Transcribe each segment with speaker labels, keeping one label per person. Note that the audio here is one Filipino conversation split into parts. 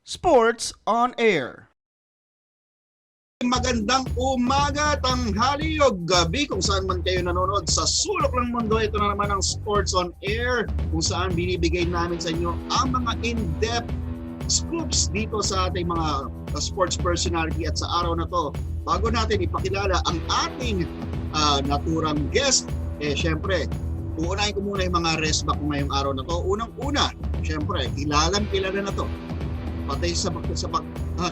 Speaker 1: Sports on Air.
Speaker 2: Magandang umaga, tanghali o gabi kung saan man kayo nanonood sa sulok ng mundo. Ito na naman ang Sports on Air kung saan binibigay namin sa inyo ang mga in-depth scoops dito sa ating mga sports personality. At sa araw na to, bago natin ipakilala ang ating naturang guest, syempre, uunahin ko muna yung mga rest back ko ngayong araw na to. Unang-una, syempre, kilalang kilala na to. Patay sa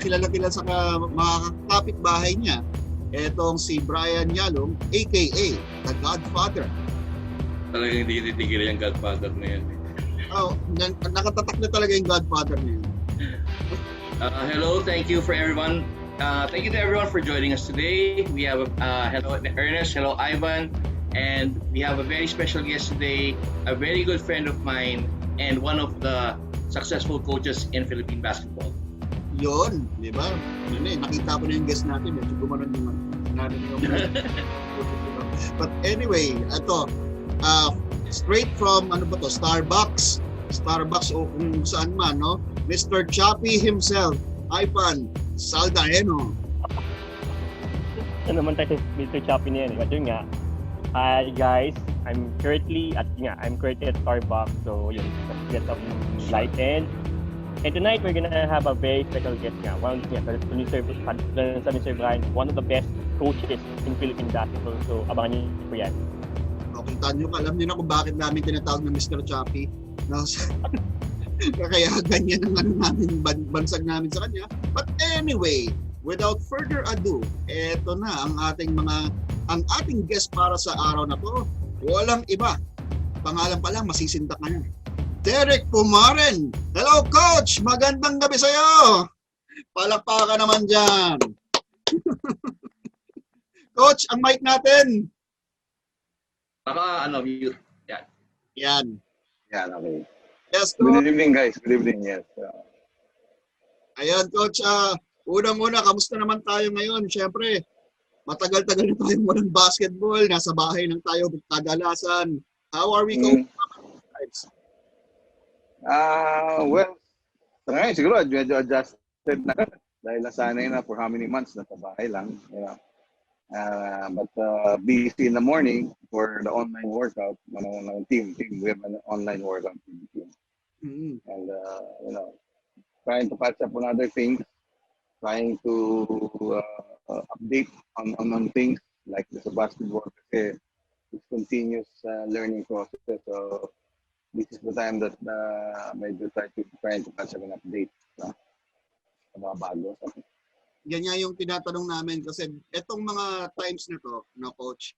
Speaker 2: kilala sa mga kapitbahay niya, etong si Brian Yalong, aka The Godfather.
Speaker 3: Talagang hindi titigil yung Godfather na yan.
Speaker 2: Oh, nakatatak na talaga yung Godfather na yun.
Speaker 3: Hello, thank you for everyone. Thank you to everyone for joining us today. We have hello Ernest, hello Ivan, and we have a very special guest today, a very good friend of mine, and one of the successful coaches in Philippine basketball.
Speaker 2: Yun, di ba? Yun nakita ko na yung guest natin. Medyo gumanon yung But anyway, ito, straight from, Starbucks. Starbucks o kung saan man, no? Mr. Choppy himself, Ivan Saldaheno.
Speaker 4: Ano naman tayo Mr. Choppy na yan. At yun nga, hi guys, I'm currently at Starbucks. So yun, let's get some light in. And tonight we're gonna have a very special guest nga. One of Mr. Brian, one of the best coaches in Philippine basketball. So abangan niyo po yan.
Speaker 2: Kita nyo, alam niyo na kung bakit namin tinatawag na Mr. Choppy. No? Kaya ganyan ang namin, bansag namin sa kanya. But anyway, without further ado, eto na ang ating guest para sa araw na to. Walang iba. Pangalan pa lang, masisindak na yan. Derrick Pumaren. Hello, Coach! Magandang gabi sa'yo! Palakpakan naman dyan. Coach, ang mic natin.
Speaker 3: Mute.
Speaker 2: Yan.
Speaker 5: Yan, okay.
Speaker 2: Yes, Coach.
Speaker 5: Good evening, guys. Good evening, yes.
Speaker 2: Ayan, Coach. Unang-una, kamusta naman tayo ngayon? Siyempre, matagal-tagal na tayong walang basketball. Nasa bahay lang tayo kadalasan. How are we going?
Speaker 5: Well, sa ngayon, siguro, medyo adjusted na. Dahil nasanay na for how many months na sa bahay lang. You know. But busy in the morning for the online workout ng team. We have an online workout team. Mm-hmm. And, trying to catch up on other things. Trying to update on things like the basketball. Kasi it's continuous learning process. So, this is the time that medyo trying to catch up and update. Sa mga bago.
Speaker 2: Ganyan yung tinatanong namin kasi etong mga times na to, no, Coach,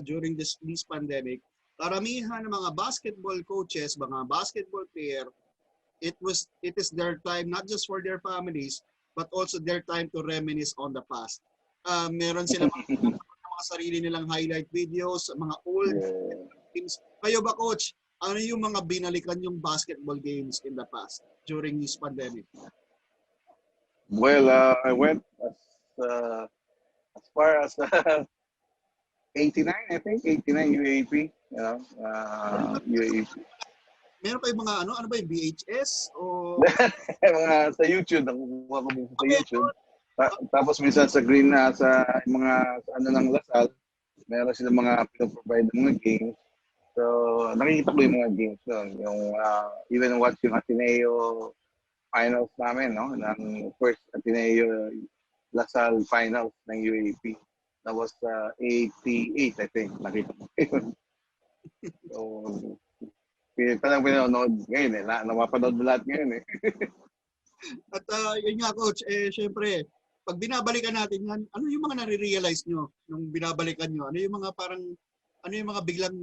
Speaker 2: during this pandemic, karamihan ng mga basketball coaches, mga basketball player, it is their time not just for their families, but also their time to reminisce on the past. Meron sila mga sarili nilang highlight videos, mga old games. Kayo ba, Coach, ano yung mga binalikan yung basketball games in the past during this pandemic?
Speaker 5: Well, I went as far as 89, I think. 89 UAP. You know, UAP.
Speaker 2: Meron kayong mga ano ba yung VHS? O...
Speaker 5: mga sa YouTube. Nakukuha ko minsan sa YouTube. Tapos minsan sa green na sa mga ng Lasal, meron silang mga pinoprovide ng mga games. So, nakikita ko yung mga games doon. Yung, even watch yung Ateneo finals namin, no? Ng first Ateneo Lasal finals ng UAP. That was 88, I think. Nakita ko yun. So, parang pinanood ngayon eh. Napapanood mo lahat ngayon eh.
Speaker 2: At yun nga, Coach, syempre, pag binabalikan natin yan, ano yung mga nare-realize nyo nung binabalikan nyo? Ano yung mga biglang,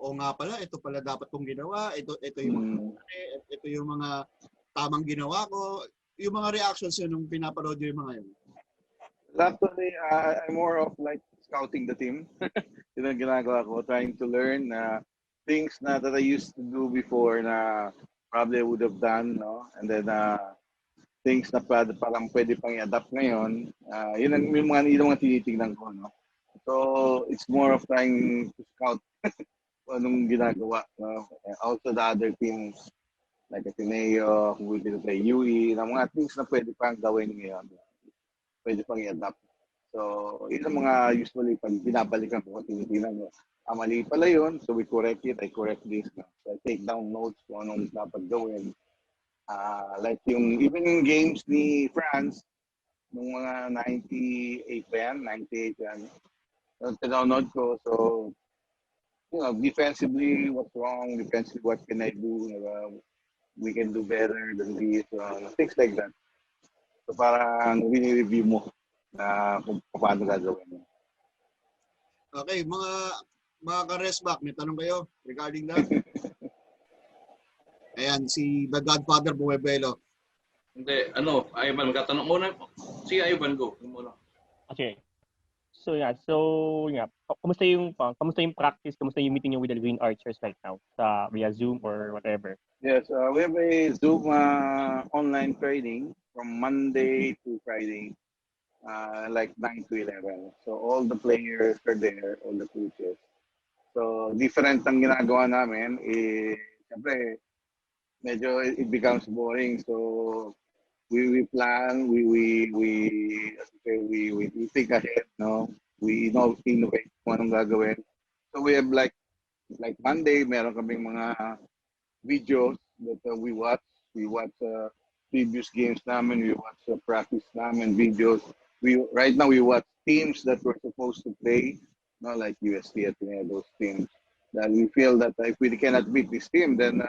Speaker 2: nga pala, ito pala dapat kong ginawa, ito yung mga tamang ginawa ko, yung mga reactions yun nung pinapanood yung mga yun?
Speaker 5: Actually, I'm more of like scouting the team. Yun ang ginagawa ko, trying to learn things that I used to do before na probably I would have done, no? And then things na parang pwede pang i-adapt ngayon. Yun ang yung mga tinitingnan ko, no? So, it's more of trying to scout anong ginagawa, no? And also the other teams like Ateneo, kung pwede na play UE, ng mga things na pwede pang gawin ngayon. Pwede pang i-adapt. So, yun ang mga usually pag binabalikan ko, tinitingnan mo. Mali pala yun, so we correct it, I correct this. No? So, I take down notes kung anong dapat gawin. Like even yung games ni France, nung mga 98 pa yan, 98 yan. So, tinanood ko, so, defensively, what's wrong? Defensively, what can I do? We can do better than this. Things like that. So, parang review mo na kung paano gagawin mo.
Speaker 2: Okay, mga ka-resback, may tanong kayo regarding that? Ayan, si The Godfather Buwebelo.
Speaker 3: Hindi, Ivan, magkatanong muna. Si Ivan, go. Muna.
Speaker 4: Okay. So kamusta yung practice, kamusta yung meeting niyo with the Green Archers right now sa via Zoom or whatever?
Speaker 5: Yes, we have a Zoom online training from Monday to Friday, like 9 to 11. So all the players are there, all the coaches. So different ang ginagawa namin. Siyempre, medyo it becomes boring. So we plan, we think ahead, no? We innovate kung anong gagawin. So we have like Monday, meron kaming mga videos that we watch. We watch previous games namin, we watch practice namin videos. Right now we watch teams that we're supposed to play, no, like UST at those teams. That we feel that if we cannot beat this team, then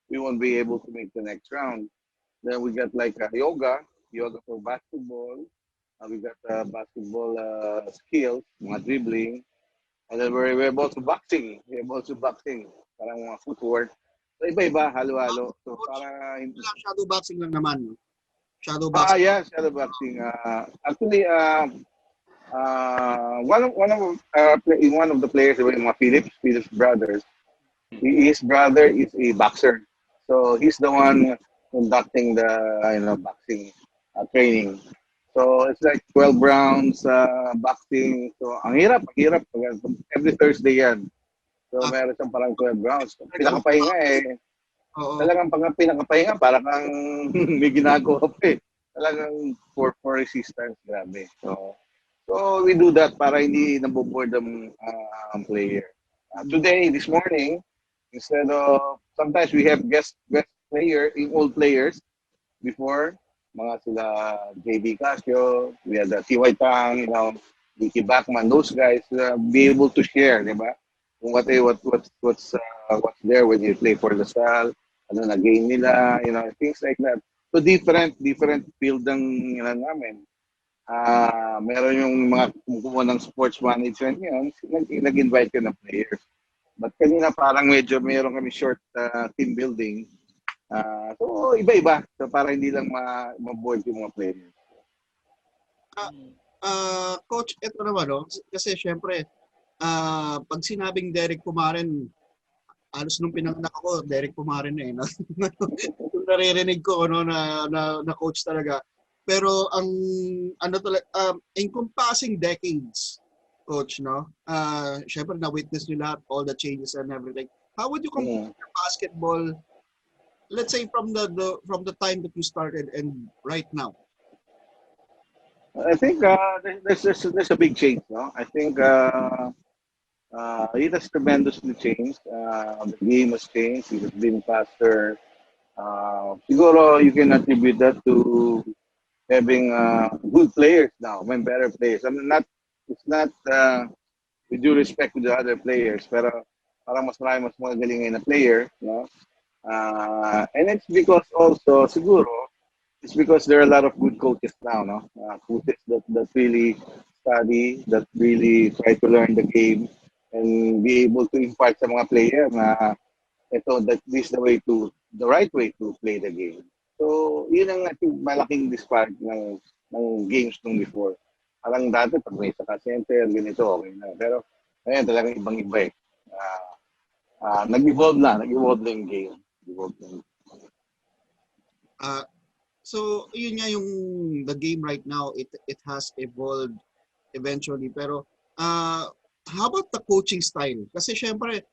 Speaker 5: we won't be able to make the next round. Then we got like yoga for basketball. We got basketball skills, mga dribbling. And then we have also boxing. Parang mga footwork. So iba-iba, halo-halo. So para
Speaker 2: Shadow boxing lang naman. Shadow boxing.
Speaker 5: Yeah, shadow boxing. Actually, one of the players, yung mga Phillips brothers, his brother is a boxer. So he's the one conducting the boxing training. So it's like 12 rounds boxing. So ang hirap. Every Thursday yan. So meron siyang parang 12 rounds. Pinakapahinga Talagang pag pinakapahinga, parang kang may ginagawa pa Talagang for resistance, grabe. So we do that para hindi naboboard ang player. This morning, instead of, sometimes we have guest old players before, mga sila JB Casio, we had the T.Y. Tang, Nicky Bachman, those guys, be able to share, di ba? Kung what's there when you play for the Salle, na game nila, things like that. So different field ng namin. Meron yung mga kumukuha ng sports management yun, nag-invite ko ng players. But kanina parang medyo meron kami short team building. So iba-iba. So para hindi lang ma-board yung mga players.
Speaker 2: Coach, ito naman, kasi syempre, pag sinabing Derrick Pumaren, halos nung pinanganak ako, Derrick Pumaren no? Yung naririnig ko na coach talaga. Pero ang encompassing decades, coach, no? Syempre na-witness niyo lahat, all the changes and everything. How would you compare basketball, let's say from the time that you started and right now?
Speaker 5: I think there's a big change, no? I think it has tremendously changed. The game has changed. It has been faster. Siguro you can attribute that to having good players now, better players. I mean, it's not with due respect to the other players, pero parang mas magaling ngayon na player, no? And it's because also, siguro, it's because there are a lot of good coaches now, no? Coaches that really study, that really try to learn the game and be able to impart sa mga player na that this is the right way to play the game. So, yun ang malaking disparity ng games nung before. Parang dati, pag may saka center, ganito, okay na. Pero, ngayon talagang ibang-iba Nag-evolve na yung game.
Speaker 2: So, yun nga yung the game right now, it has evolved eventually. Pero, how about the coaching style? Kasi syempre,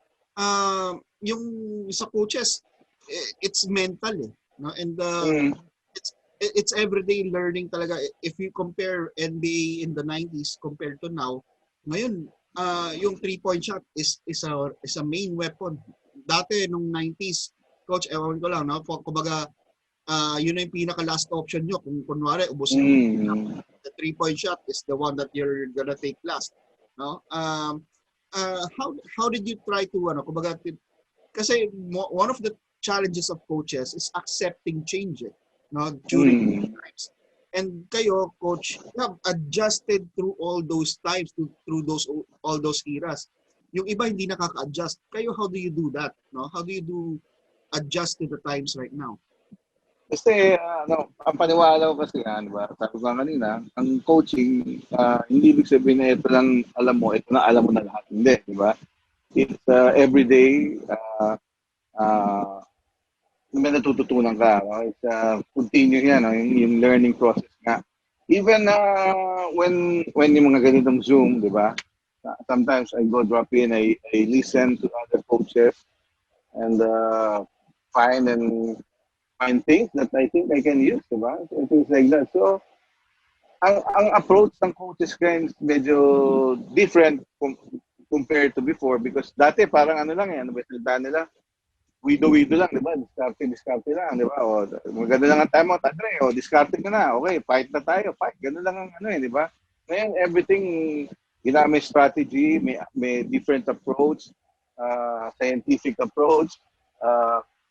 Speaker 2: yung sa coaches, it's mental eh, no? And
Speaker 5: Mm.
Speaker 2: it's everyday learning talaga. If you compare NBA in the 90s compared to now, ngayon yung three-point shot is a main weapon. Dati nung 90s, coach, ewan ko lang, no? Kumbaga, yun na yung pinaka last option nyo. Kung kunwari, ubos yung
Speaker 5: Mm.
Speaker 2: the three-point shot is the one that you're gonna take last, no? How did you try to kumbaga, kasi one of the challenges of coaches is accepting change, no, during
Speaker 5: Mm.
Speaker 2: times. And kayo, coach, you have adjusted through all those times, through all those eras. Yung iba hindi nakaka-adjust. Kayo, how do you do that? No? How do you adjust to the times right now?
Speaker 5: Kasi, ang paniwala ko kasi yan, di ba? Sabi ko nga kanina, ang coaching, hindi ibig sabihin na ito lang alam mo, ito na alam mo na lahat. Hindi, di ba? It's everyday, may natututunan ka. No? It's continue yan, no? Yung learning process nga. Even when yung mga ganitong Zoom, di ba? Sometimes I go drop in, I listen to other coaches and find things that I think I can use, di ba? So, things like that. So, ang approach ng coaches ngayon medyo different compared to before because dati parang ano lang yan, salita nila, wido lang, di ba? Diskarte lang, di ba? O, maganda lang ang time mo, Tadre, o, diskarte ka na, okay, fight na tayo, fight. Ganun lang ang di ba? Ngayon, everything, may strategy, may different approach, scientific approach,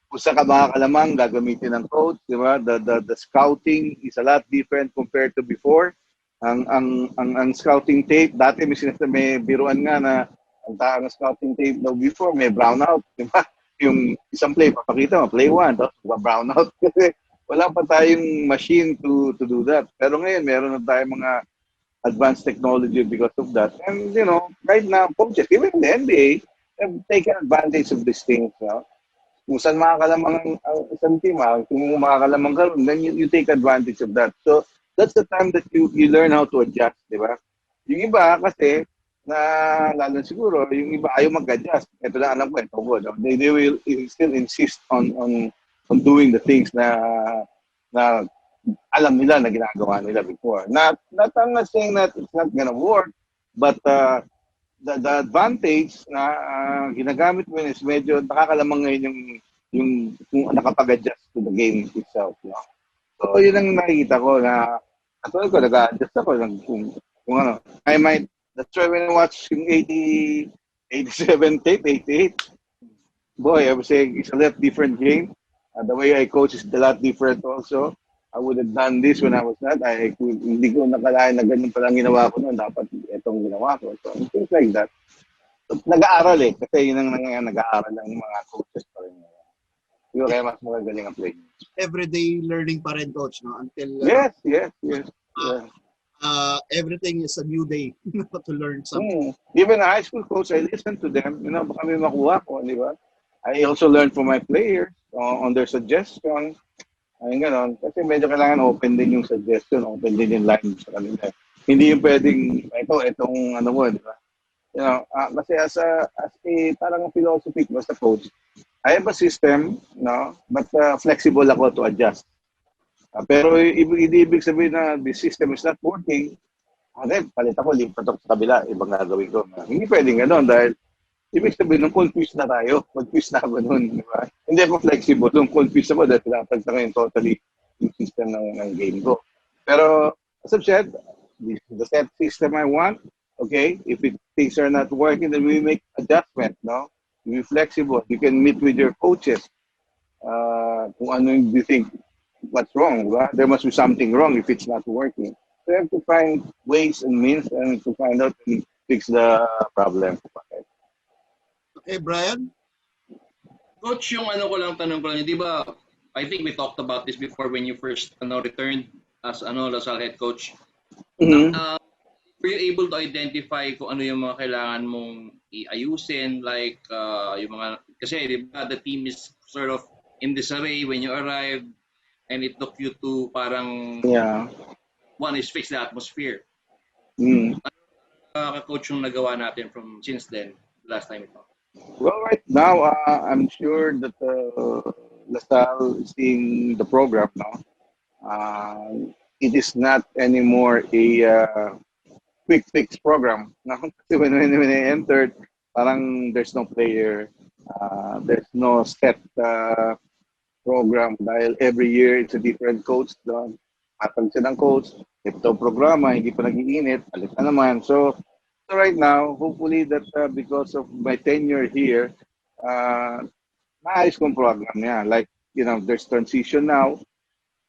Speaker 5: kung saan ka makakalamang, gagamitin ng coach, di ba? The scouting is a lot different compared to before. Ang scouting tape, dati may biruan nga na ang scouting tape daw before, may brownout, di ba? Yung isang play, papakita mo, play 1, tapos brownout. Kasi wala pa tayong machine to do that. Pero ngayon, meron na tayong mga advanced technology because of that. And, right now, coaches, even in the NBA, have taken advantage of these things. Kung saan makakalamang ang isang team, kung makakalamang ka, then you take advantage of that. So, that's the time that you learn how to adjust, di ba? Yung iba, kasi, lalo siguro, yung iba ayaw mag-adjust. Ito lang alam ko, ito ko. They will still insist on doing the things na alam nila na ginagawa nila before. Not I'm not saying that it's not gonna work, but the advantage na ginagamit mo is medyo nakakalamang ngayon yung kung nakapag-adjust to the game itself. No? So, yun ang nakikita ko na katulad ko, nag-adjust ako kung ano. That's why when I watch yung 87 tape, 88, boy, I was saying it's a lot different game. The way I coach is a lot different also. I would have done this when I was not. Hindi ko nakalain na ganun palang ginawa ko noon. Dapat itong ginawa ko. So, things like that. So, nag-aaral kasi yun ang nag-aaral lang yung mga coaches pa rin. Yung kaya mas magagaling ang play.
Speaker 2: Everyday learning pa rin, coach, no? Until
Speaker 5: Yes.
Speaker 2: everything is a new day to learn something.
Speaker 5: Even a high school coach, I listen to them. Baka may makuha ko, di ba? I also learn from my players on their suggestions. Ayun ganon. Kasi medyo kailangan open din yung suggestion, open din yung line sa kanila. Hindi yung pwedeng, itong ano mo, di ba? Kasi as a parang philosophy ko sa coach, I have a system, but flexible ako to adjust. Pero hindi ibig sabihin na the system is not working, palit ako, lipat ako sa kabila, ibang gagawin ko. Hindi pwedeng gano'n dahil ibig sabihin nung confused na tayo, confused na ako nun, di ba? Hindi ako flexible, nung confused ako dahil pinapagta ko yung totally yung system ng game ko. Pero, as I've said, the set system I want, okay, if things are not working, then we make adjustment, no? You be flexible, you can meet with your coaches, kung ano yung you think, what's wrong, right? There must be something wrong if it's not working. So you have to find ways and means and to find out and fix the problem.
Speaker 2: Okay, Brian?
Speaker 3: Coach, yung tanong ko lang, di ba, I think we talked about this before when you first returned as Salle head coach.
Speaker 5: Mm-hmm.
Speaker 3: Were you able to identify kung ano yung mga kailangan mong iayusin, like yung mga, kasi di ba, the team is sort of in disarray when you arrived, and it took you to parang one is fix the atmosphere. Coach yung nagawa natin from since then, last time ito?
Speaker 5: Well, right now, I'm sure that LaSalle seeing the program now, it is not anymore a quick fix program. No? Kasi when I entered, parang there's no player, there's no set program dahil every year it's a different coach doon. Atang silang coach, ito programa, hindi pa nag-iinit, alit na naman. So right now, hopefully that because of my tenure here, maayos kong program niya. Like, there's transition now.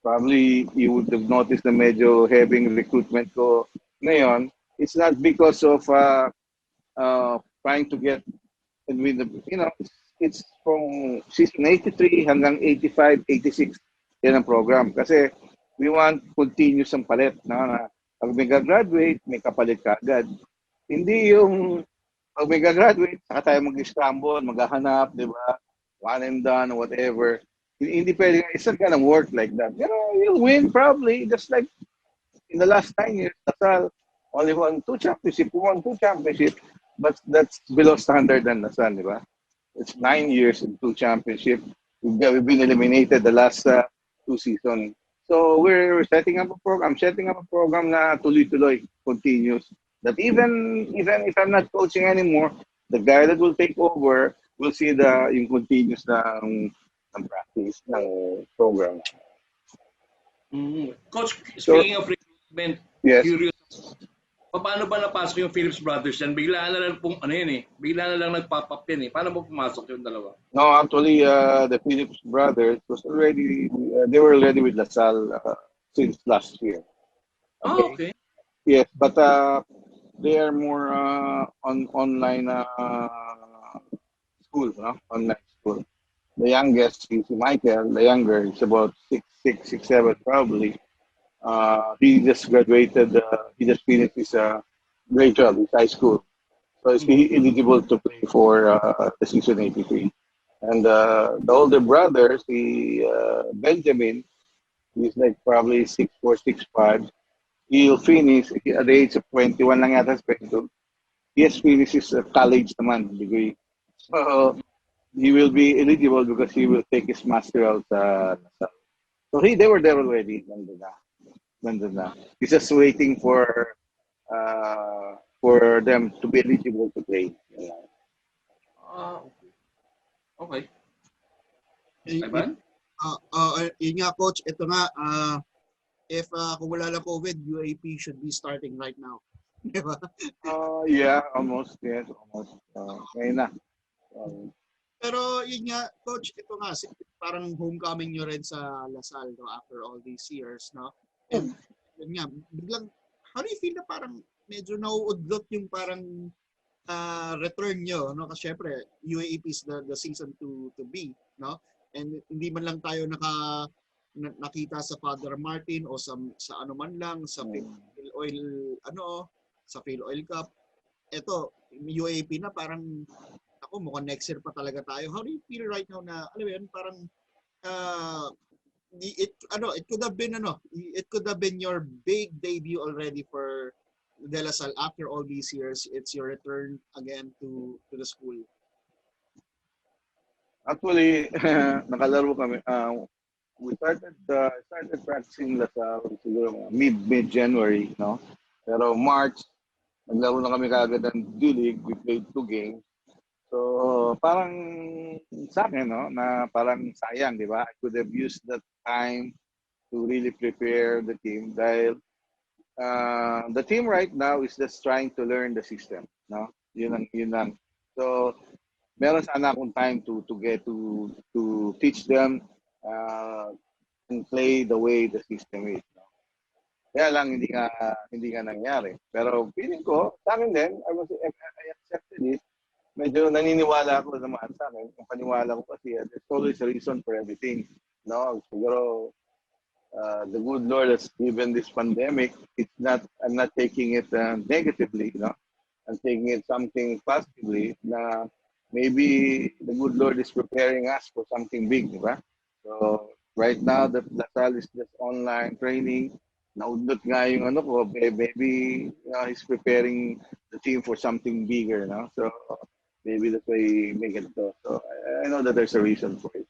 Speaker 5: Probably you would have noticed na medyo heavy recruitment ko ngayon. It's not because of trying to get and with the, it's from season 83 hanggang 85, 86. Yan ang program. Kasi we want continuous ang palit. Na pag may graduate, may kapalit ka agad. Hindi yung pag may graduate, saka tayo mag-scramble, maghahanap, di ba? One and done, whatever. Hindi pwede, it's not gonna work like that. You'll win probably, just like in the last 9 years, Lasal only won 2 championships, won 2 championships, but that's below standard than Lasal, di ba? It's 9 years and 2 championships. We've been eliminated the last 2 seasons. So we're setting up a program. I'm setting up a program na tuloy-tuloy, continuous. That even if I'm not coaching anymore, the guy that will take over will see yung continuous ng practice ng program.
Speaker 3: Coach, speaking of recruitment,
Speaker 5: yes.
Speaker 3: Curious, paano ba napasok yung Phillips Brothers yan? Bigla na lang bigla na lang nag-pop up yan eh. Paano mo pumasok yung dalawa?
Speaker 5: No, actually, the Phillips Brothers was already, they were already with LaSalle since last year.
Speaker 3: Okay. Oh, okay.
Speaker 5: Yes, but they are more online school, no? Online school. The youngest is Michael. The younger is about 6'7", probably. He just graduated. He just finished his grade 12, his high school. So he's eligible to play for the season 83. And the older brother, Benjamin, he's like probably 6'4", 6'5". He'll finish at the age of 21 lang yata, 22. He has finished his college naman degree. So he will be eligible because he will take his master out. So they were there already. Nandun na. He's just waiting for them to be eligible to play.
Speaker 3: Okay.
Speaker 2: Ivan? Yun nga, Coach. Ito nga, if kung wala lang COVID, UAP should be starting right now. Diba?
Speaker 5: Yeah, almost. Yes, almost. Ngayon na.
Speaker 2: Pero yun nga, Coach, ito nga, parang homecoming nyo rin sa Lasal, no, after all these years, no? And yun nga, biglang, how do you feel na parang medyo nauudlot yung parang return nyo, no? Kasi syempre, UAP is the season to be, no? And hindi man lang tayo nakita sa Father Martin o sa ano man lang, sa Phil Oil, sa Phil Oil Cup. Ito, UAP na parang, ako mukhang next year pa talaga tayo. How do you feel right now na, alam mo yun, parang, it could have been your big debut already for De La Salle after all these years. It's your return again to the school.
Speaker 5: Actually, nakalaro kami. We started practicing La Salle siguro mid-January, no? Pero March, naglaro na kami kaagad ng D-League. We played 2 games. So, parang sa akin, no, na parang sayang, di ba? I could have used that time to really prepare the team dahil the team right now is just trying to learn the system, no? Yun lang. So, meron sana akong time to get to teach them and play the way the system is. No? Kaya lang hindi nga nangyari. Pero feeling ko, sa akin din, I accepted it. Medyo naniniwala ako naman sa akin. Ang paniwala ko kasi, there's always a reason for everything. No? Siguro, the good Lord has given this pandemic. I'm not taking it negatively, no? I'm taking it something positively na maybe the good Lord is preparing us for something big, di ba? So, right now, that Lasal is just online training. Naudlot nga yung ko, maybe he's preparing the team for something bigger, no? So, maybe that's why he make it so. So I know that there's a reason for it.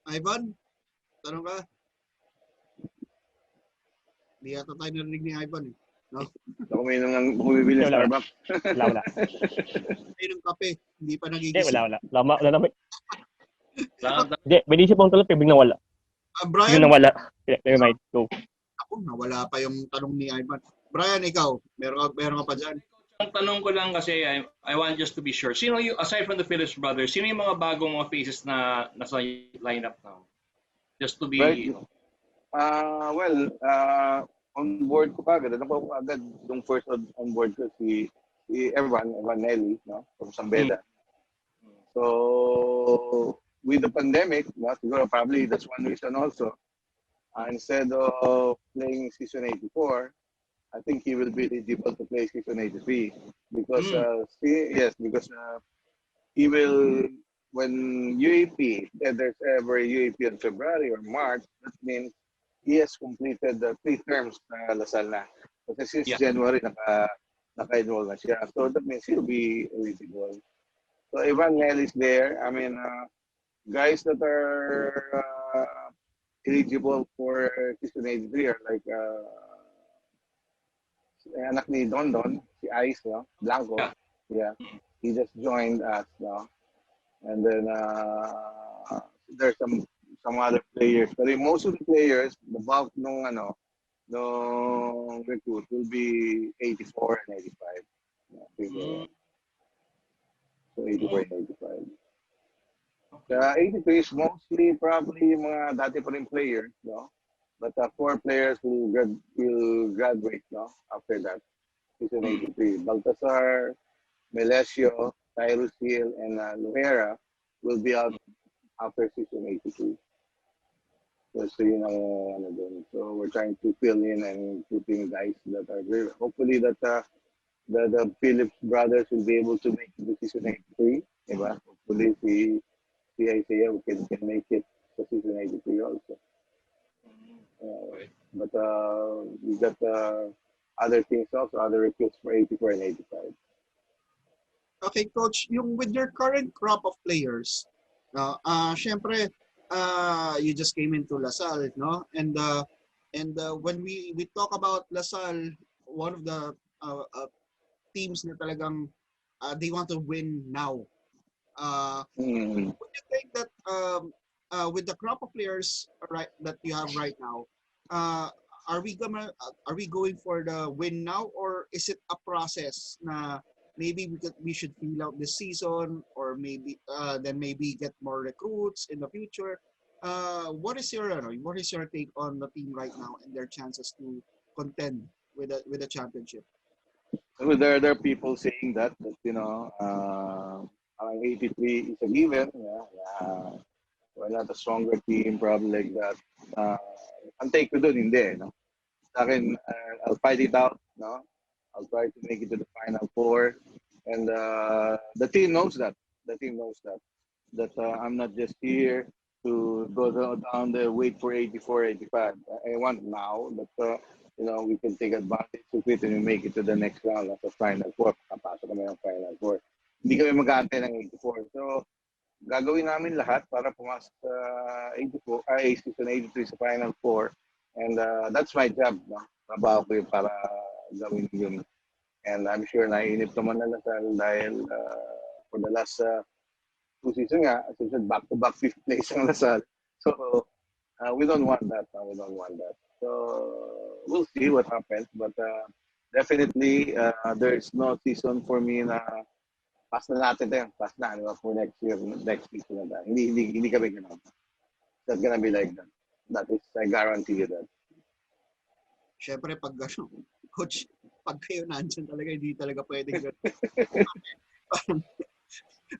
Speaker 2: Ivan, tanong ka. Hindi yata tayo narinig ni Ivan eh. No?
Speaker 5: Ako may nang bumibili ng
Speaker 4: Wala.
Speaker 5: Starbucks.
Speaker 4: Wala.
Speaker 2: Ay, ng kape. Hindi pa
Speaker 4: Hindi,
Speaker 2: nagigising.
Speaker 4: wala. Wala naman.
Speaker 3: Salamat.
Speaker 4: Hindi, may isip akong tulog, pero biglang wala.
Speaker 2: Brian,
Speaker 4: Biglang nawala. Never mind. Go.
Speaker 2: ako, nawala pa yung tanong ni Ivan. Brian, ikaw, meron ka pa dyan.
Speaker 3: Ang tanong ko lang kasi, I want just to be sure. Sino yung, aside from the Phillips brothers, sino yung mga bagong mga faces na nasa lineup now? Just to be...
Speaker 5: Right. On board ko kagad. Ano ko agad yung first on board ko si Evan Nelly, no? From Sambeda. So, with the pandemic, no, siguro probably that's one reason also. Instead of playing season 84, I think he will be eligible to play season 83 because he will, when UAP, if there's ever UAP in February or March, that means he has completed the 3 terms na Lasal na. Kasi since January, naka-enroll na siya. So that means he'll be eligible. So Ivan Nel is there. I mean, guys that are eligible for season 83 are like anak ni Don, si Ice, no? Blanco. Yeah. He just joined us, no? And then there's some other players. But most of the players, the bulk nung recruit will be 84 and 85. So 84 and 85. 83 is mostly probably mga dati pa rin players, no? But 4 players will graduate, no? After that, season 83. Baltasar, Melesio, Tyrus Hill, and Luhera will be out after season 82. So yun ang ano dun. So we're trying to fill in and putting guys that are there. Hopefully that the Phillips brothers will be able to make it to season 83. Diba? Hopefully si Isaiah can make it to season 83 also. But we got other things also, other recruits for 84 and 85.
Speaker 2: Okay, Coach, yung with your current crop of players, syempre, you just came into LaSalle, no? And when we talk about LaSalle, one of the teams na talagang they want to win now. Would you think that with the crop of players that you have right now, are we going for the win now, or is it a process na maybe we should feel out this season, or maybe then maybe get more recruits in the future? What is your take on the team right now and their chances to contend with the championship?
Speaker 5: So there are people saying that 83 is a given. We're not a stronger team, probably like that. Ang take ko dun, hindi, no? Sa akin, I'll fight it out, no? I'll try to make it to the final 4. And the team knows that. That I'm not just here to go down the wait for 84, 85. I want now that we can take advantage of it and we make it to the next round at the final 4. Kapasok kami ng final 4. Hindi kami mag-aantay ng 84. So, gagawin namin lahat para pumasok sa 84, season 83 sa final 4. And that's my job, no? Trabaho ko yun para gawin yun. And I'm sure naiinip naman na Lasal dahil for the last 2 seasons nga, as I said, back-to-back 5th place ang Lasal. So, we don't want that. So, we'll see what happens. But definitely, there is no season for me na pass na natin tayo. Pass na, for next year, next season na tayo. Hindi kami ganun. It's not gonna be like that. That is, I guarantee you that.
Speaker 2: Siyempre, Coach, pag kayo nandyan talaga, hindi talaga pwedeng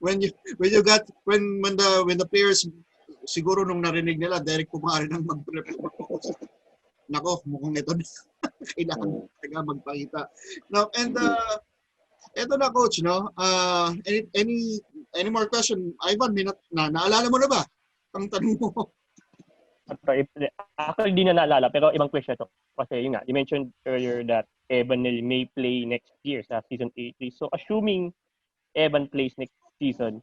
Speaker 2: when the players, siguro nung narinig nila, Derrick Pumaren ang mag-prep. Nako, mukhang ito na. Kailangan talaga magpakita. Now, and ito na, Coach, no? Any more question? Ivan, naalala mo na ba ang tanong mo?
Speaker 4: Actually, di na naalala, pero ibang question to. Kasi yun nga, you mentioned earlier that Evan may play next year sa season 83. So, assuming Evan plays this season,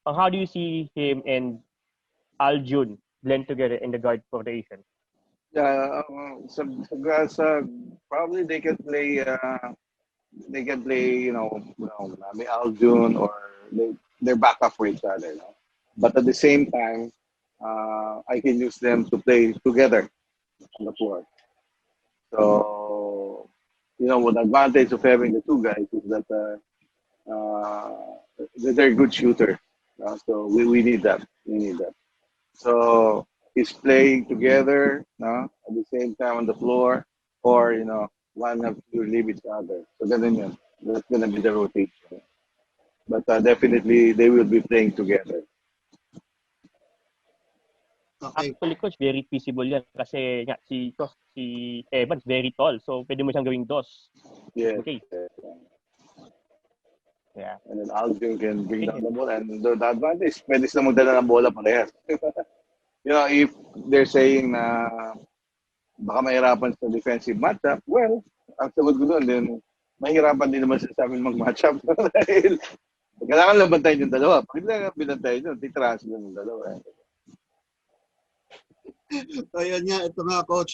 Speaker 4: how do you see him and Al June blend together in the guard rotation?
Speaker 5: Yeah, probably they can play, maybe Aljun or they're backup for each other. But at the same time, I can use them to play together on the floor. So, what the advantage of having the two guys is that they're good shooter. So we need that. We need that. So he's playing together at the same time on the floor, or one have to relieve each other. So ganun yun. That's gonna be the rotation. But definitely they will be playing together.
Speaker 2: Okay.
Speaker 4: Actually, coach, very feasible yan kasi nga si Evans very tall. So pwede mo siyang gawing dos.
Speaker 5: Yes.
Speaker 4: Okay. Yeah.
Speaker 5: And then Aldrin can bring down the ball. And the advantage, pwede sila magdala ng bola parehas. If they're saying na baka mahirapan sa defensive matchup, well, ang sagot ko doon, then mahirapan din naman sa amin mag-matchup. Dahil kailangan lang bantayin yung dalawa. Pag hindi lang binantayin yun, titirahan sila ng dalawa.
Speaker 2: Ayun nga, ito nga coach,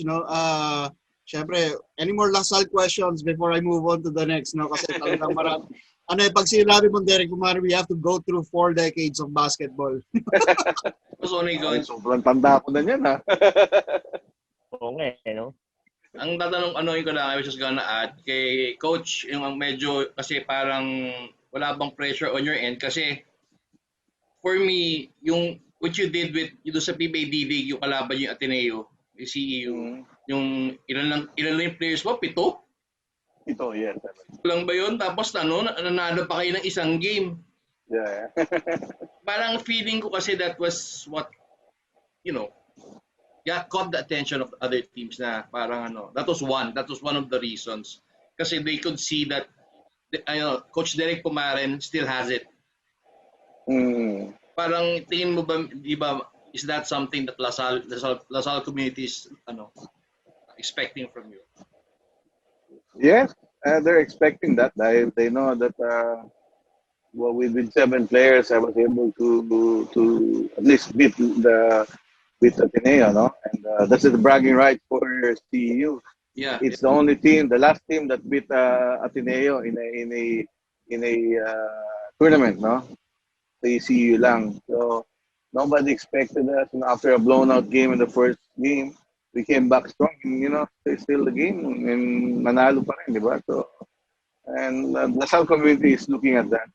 Speaker 2: syempre, any more Lasal questions before I move on to the next, kasi talagang marami. Pag sinabi mo, Derrick Pumaren, we have to go through 4 decades of basketball.
Speaker 5: Sobrang tanda ko na yan, ha?
Speaker 4: Oo nga, no?
Speaker 3: Ang tatanong ko lang, I was just gonna add, kay coach, yung medyo, kasi parang wala bang pressure on your end, kasi for me, what you did with sa PBA D-League, yung kalaban yung Ateneo, yung CEU, yung ilan lang yung players mo? 7?
Speaker 5: Ito, yes.
Speaker 3: Lang ba yun? Tapos nanalo pa kayo ng isang game.
Speaker 5: Yeah.
Speaker 3: Parang feeling ko kasi that was what, caught the attention of other teams na parang that was one of the reasons. Kasi they could see that Coach Derrick Pumaren still has it. Parang tingin mo ba, di ba, is that something that Lasal community is expecting from you?
Speaker 5: Yes, they're expecting that. They know that with 7 players, I was able to at least beat Ateneo, no? And that's the bragging right for CEU.
Speaker 3: Yeah,
Speaker 5: It's the only team, the last team that beat Ateneo in a tournament, no? The CEU lang. So nobody expected us. And after a blown out game in the first game, we came back strong, and still the game, and manalo pa rin, di ba? So, and the South community is looking at that.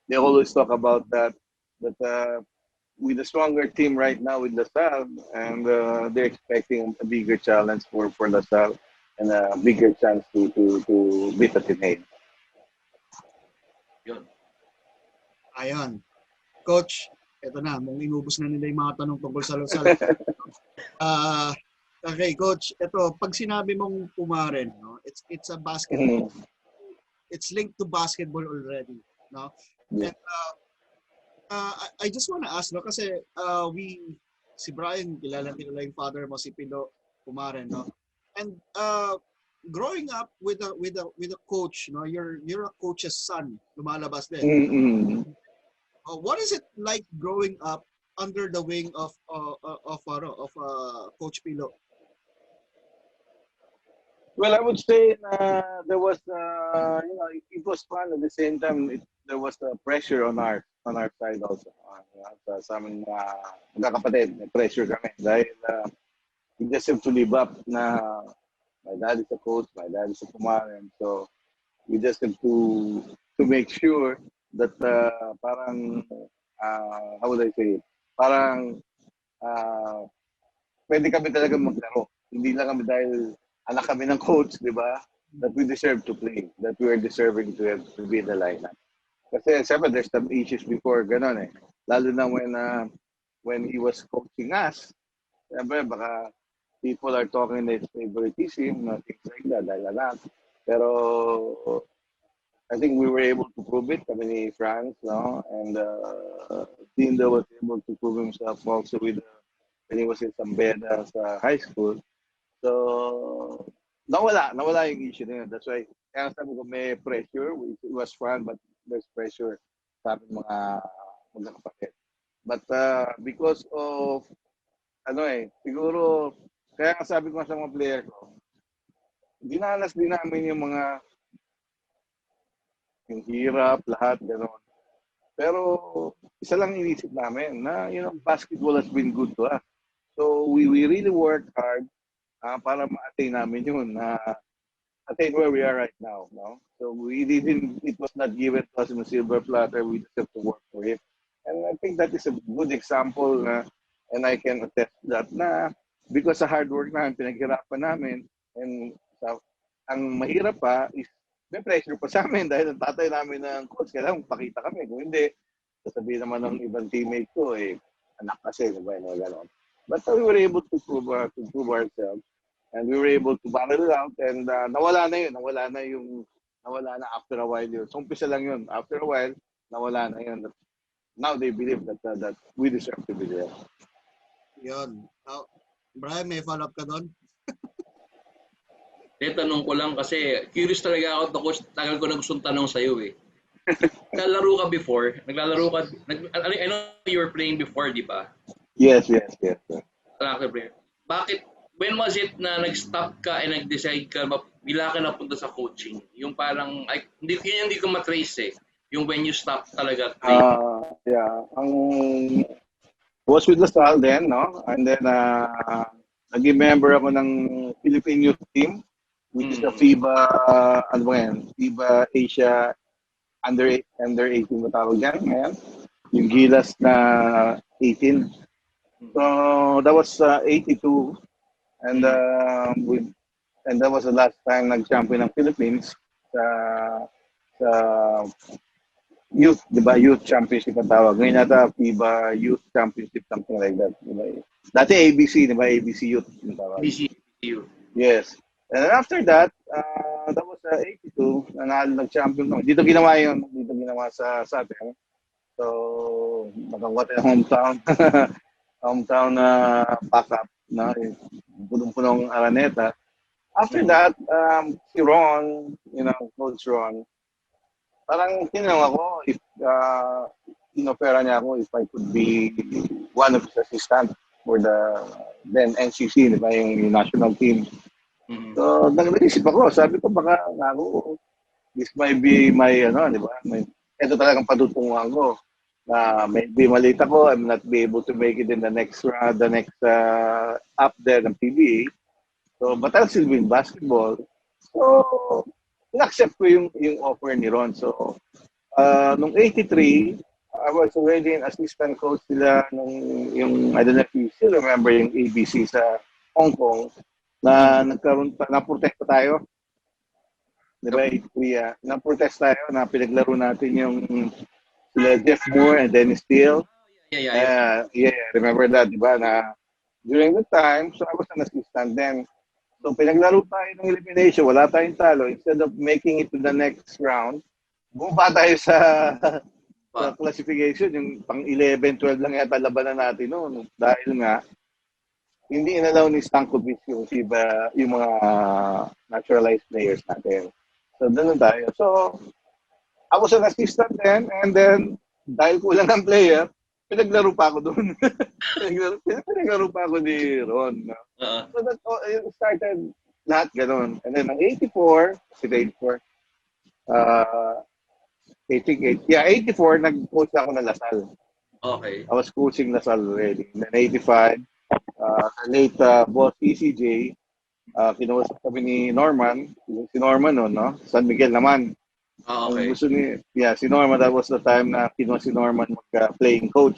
Speaker 5: They always talk about that with a stronger team right now with LaSalle, and they're expecting a bigger challenge for LaSalle and a bigger chance to beat Ateneo.
Speaker 3: yun.
Speaker 2: Ayan. Coach, eto na, mong inubos na nila yung mga tanong tungkol sa LaSalle. Okay, Coach, ito, pag sinabi mong Pumaren, it's a basketball. It's linked to basketball already, no?
Speaker 5: Yeah.
Speaker 2: And I just want to ask, kasi si Brian, kilala yung father mo, si Pino Pumaren, no? And growing up with a coach, you're a coach's son, lumalabas din. What is it like growing up under the wing of Coach Pilo?
Speaker 5: Well, I would say there was, it was fun at the same time. There was pressure on our side also. Sa aming magkakapatid, may pressure kami dahil we just have to live up na my dad is a coach, my dad is a Pumaren, so we just have to make sure that parang how would I say it? Parang pwede kami talaga maglaro. Hindi lang kami dahil anak kami ng coach, di ba? That we deserve to play, that we are deserving to be in the lineup. Kasi siyempre there's some issues before ganun eh. Lalo na when he was coaching us, siyempre baka people are talking that favoritism, things like that, dahil anak. Pero I think we were able to prove it, kami ni Franz, no? And Tindo was able to prove himself also when he was in Sambeda sa high school. So, nawala yung issue na yun. That's why, kaya sabi ko may pressure. It was fun, but there's pressure sa aming mga magkakapatid. But because of, siguro, kaya nga sabi ko sa mga player ko, dinanas din namin yung hirap, lahat, gano'n. Pero isa lang inisip namin na, basketball has been good to us. So we really worked hard para ma-attain namin yun, attain where we are right now. No? So it was not given to us in a silver platter. We just have to work for it. And I think that is a good example and I can attest to that na because sa hard work namin, pinaghirapan namin, and ang mahirap pa is may pressure pa sa amin dahil ang tatay namin ng coach, kailangan pakita kami. Kung hindi, sasabihin naman ng ibang teammate ko, anak kasi, diba, gano'n. But we were able to prove ourselves, and we were able to battle it out, and nawala na after a while yun. So, umpisa lang yun. After a while, nawala na yun. Now they believe that we deserve to be there.
Speaker 2: Yun. Brian, may follow-up ka doon?
Speaker 3: Tanong ko lang kasi curious talaga ako, coach. Tagal ko na gustong tanong sa'yo eh. Naglalaro ka before? I know you were playing before, di ba?
Speaker 5: Yes.
Speaker 3: Bakit, when was it na nag-stop ka and nag-decide ka, bila ka napunta sa coaching? Yung parang, hindi ko matrace eh. Yung when you stop talaga playing.
Speaker 5: Was with Salle then, no? And then, naging member ako ng Philippine Youth Team, which is the FIBA, FIBA Asia under 18 na tawag yan ngayon. Yung Gilas na 18. So that was 82, and that was the last time nag-champion ng Philippines sa youth, di ba? Youth Championship ang tawag. Ngayon nata FIBA Youth Championship, something like that. Diba? Dati ABC, di ba? ABC Youth yung tawag.
Speaker 3: ABC Youth.
Speaker 5: Yes. And then after that, that was 82, nag-champion kami. Dito ginawa yun. Dito ginawa sa atin. So, nakakuha tayo hometown backup, no? Punong-punong Araneta. After that, si Ron, Coach Ron, parang tinanong ako if inopera niya ako if I could be one of his assistants for the then NCC, di ba, yung national team.
Speaker 3: Mm-hmm.
Speaker 5: So, nag-isip ako. Sabi ko, baka this might be my, di ba, ito talagang patutunguhan ko. Maybe malita ko, I'm not be able to make it in the next up there ng PBA. So, but I'll still win basketball. So, in-accept ko yung offer ni Ron. So, nung 83, I was already an assistant coach nila I don't know if you still remember yung ABC sa Hong Kong na na-protect tayo. Di ba, 83, na-protest tayo, na pinaglaro natin yung sila Jeff Moore and Dennis Steele.
Speaker 3: Yeah.
Speaker 5: Remember that, di ba, na during the time, so I was an assistant then. So, pinaglaro tayo ng elimination, wala tayong talo. Instead of making it to the next round, bumaba tayo sa classification, yung pang 11, 12 lang yata labanan natin noon. Dahil nga, hindi inalaw ni Stankovic yung FIBA, yung mga naturalized players natin. So, doon tayo. So, I was an assistant then, and then, dahil kulang ng player, pinaglaro pa ako doon. pinaglaro pa ako ni Ron. No? So, that started lahat ganun. And then, ang 84, I think 84, nag-coach ako ng Lasal.
Speaker 3: Okay.
Speaker 5: I was coaching Lasal already. And then 85, late boss ECJ, kinausap kami ni Norman. Si Norman noon, no? San Miguel naman.
Speaker 3: Okay.
Speaker 5: Gusto si Norman, that was the time na kinuha si Norman mag-playing coach.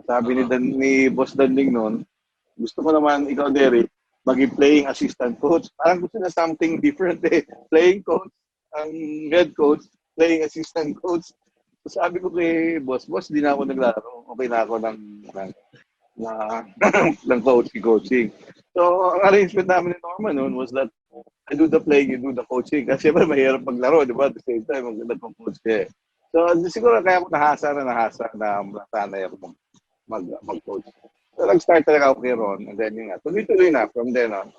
Speaker 5: Sabi ni Boss Danding noon, gusto ko naman ikaw, Derrick, maging playing assistant coach. Parang gusto na something different eh. Playing coach, ang head coach, playing assistant coach. So sabi ko kay Boss, di na ako naglaro. Okay na ako ng coaching. So, ang arrangement namin ni Norman noon was that I do the playing, you do the coaching. Kasi siyempre mahirap maglaro, di ba? At the same time, nag-coach ka eh. So, siguro kaya ako nahasa na sanay ako mag-coach. So, nag-start talaga ako kay Ron. And then, tuloy-tuloy na from then on.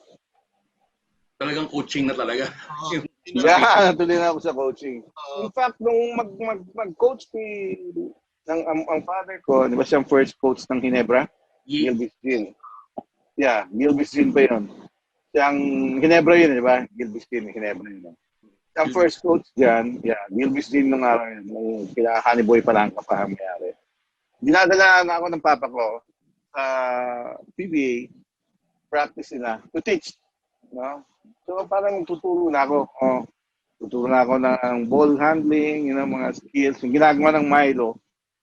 Speaker 3: Talagang coaching na talaga.
Speaker 5: Yeah, tuloy na ako sa coaching. In fact, nung mag-coach Ang father ko, di ba siyang first coach ng Ginebra?
Speaker 3: Ye-
Speaker 5: Gilbis Jean. Yeah, Gilbis Jean pa yun. Siyang Ginebra yun, di ba? Gilbis Jean, Ginebra yun. Ang first coach dyan, yeah, Gilbis Jean nung araw yun, nung kila Honey Boy pa lang kapahamayari. Dinadala na ako ng papa ko sa PBA, practice nila, to teach. No? So parang tuturo na ako. Tuturo na ako ng ball handling, mga skills. Yung ginagawa ng Milo,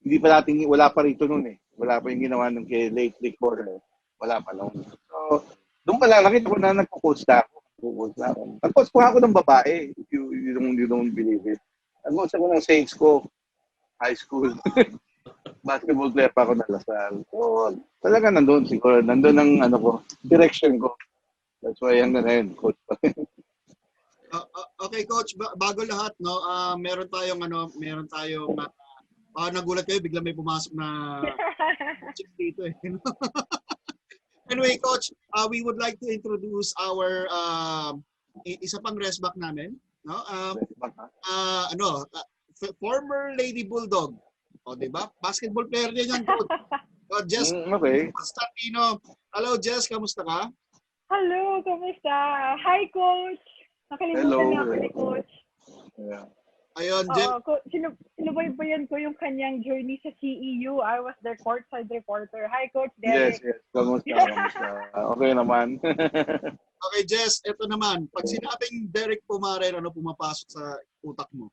Speaker 5: wala pa rito noon eh. Wala pa yung ginawa ng kay late quarter. Wala pa noon. So, doon pa lang, nakita ko na nagpo-coach na ako. Nag-coach po ako ng babae, if you don't believe it. Nag-coach ako ng Saints ko, high school. Basketball player pa ako na Lasal. So, talaga nandun siguro. Nandun ang direction ko. That's why hanggang ngayon, coach pa rin.
Speaker 2: Okay, coach, bago lahat, no, meron tayong nagulat kayo, bigla may pumasok na chick dito eh. Anyway, coach, we would like to introduce our isa pang rest back namin, no? Former Lady Bulldog. O, di ba? Basketball player din yan, coach. So, Jess
Speaker 5: Okay.
Speaker 2: Constantino. Hello, Jess, kamusta ka?
Speaker 6: Hello, kamusta? Hi, Coach! Nakalimutan na ako ni Coach.
Speaker 5: Yeah.
Speaker 2: Ayun, Jess.
Speaker 6: Oo, sinubaybayan ko yung kanyang journey sa CEU. I was their courtside reporter. Hi, Coach Derrick.
Speaker 5: Yes. Kamusta? Okay naman.
Speaker 2: Okay, Jess, ito naman. Pag sinabing Derrick Pumaren, ano pumapasok sa utak mo?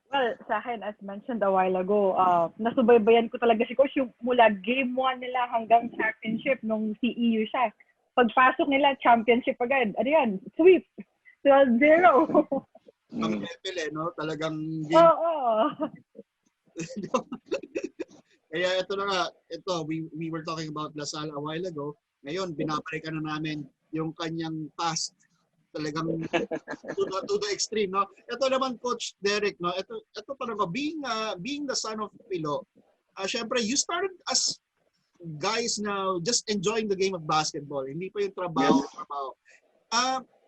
Speaker 6: Well, sa akin, as mentioned a while ago, nasubaybayan ko talaga si Coach yung mula game 1 nila hanggang championship nung CEU siya. Pagpasok nila, championship agad. Ano yan? Sweep. 12-0.
Speaker 2: Ang level no? Talagang
Speaker 6: Oo.
Speaker 2: Kaya ito na nga, we were talking about Salle a while ago. Ngayon, binabalikan na namin yung kanyang past. Talagang to the extreme, no? Ito naman, Coach Derrick, no? Ito talaga, being the son of Pilo, syempre, you started as guys now just enjoying the game of basketball. Hindi pa yung trabaho.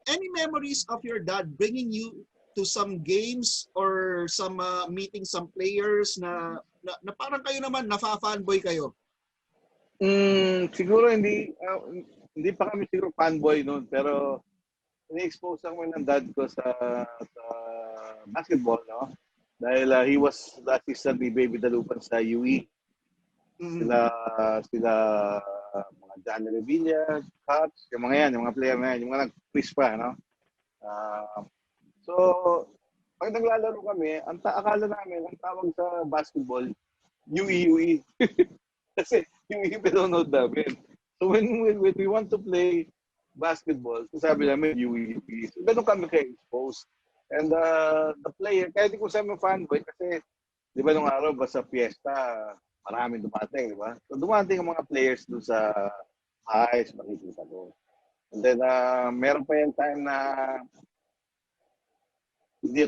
Speaker 2: Any memories of your dad bringing you to some games or some meeting some players na parang kayo naman nafa-fanboy kayo?
Speaker 5: Siguro hindi pa kami siguro fanboy noon, pero ni-expose ako ng dad ko sa basketball, no? Dahil he was the assistant ni Baby Dalupan sa UE. Sila mga Johnny Revilla, Cops, yung mga player na yan, yung mga nag-quiz pa, no? So, pag naglalaro kami, akala namin, ang tawag sa basketball, UE. Kasi UE pinanood namin. So, when we want to play basketball, sabi namin UE. So, ganun kami ka-expose. And the player, kaya di ko sabi fanboy kasi, di ba nung araw, basta fiesta, maraming dumating, di ba? So, dumating ang mga players doon sa highs, makikita ko. And then, meron pa yung time na hindi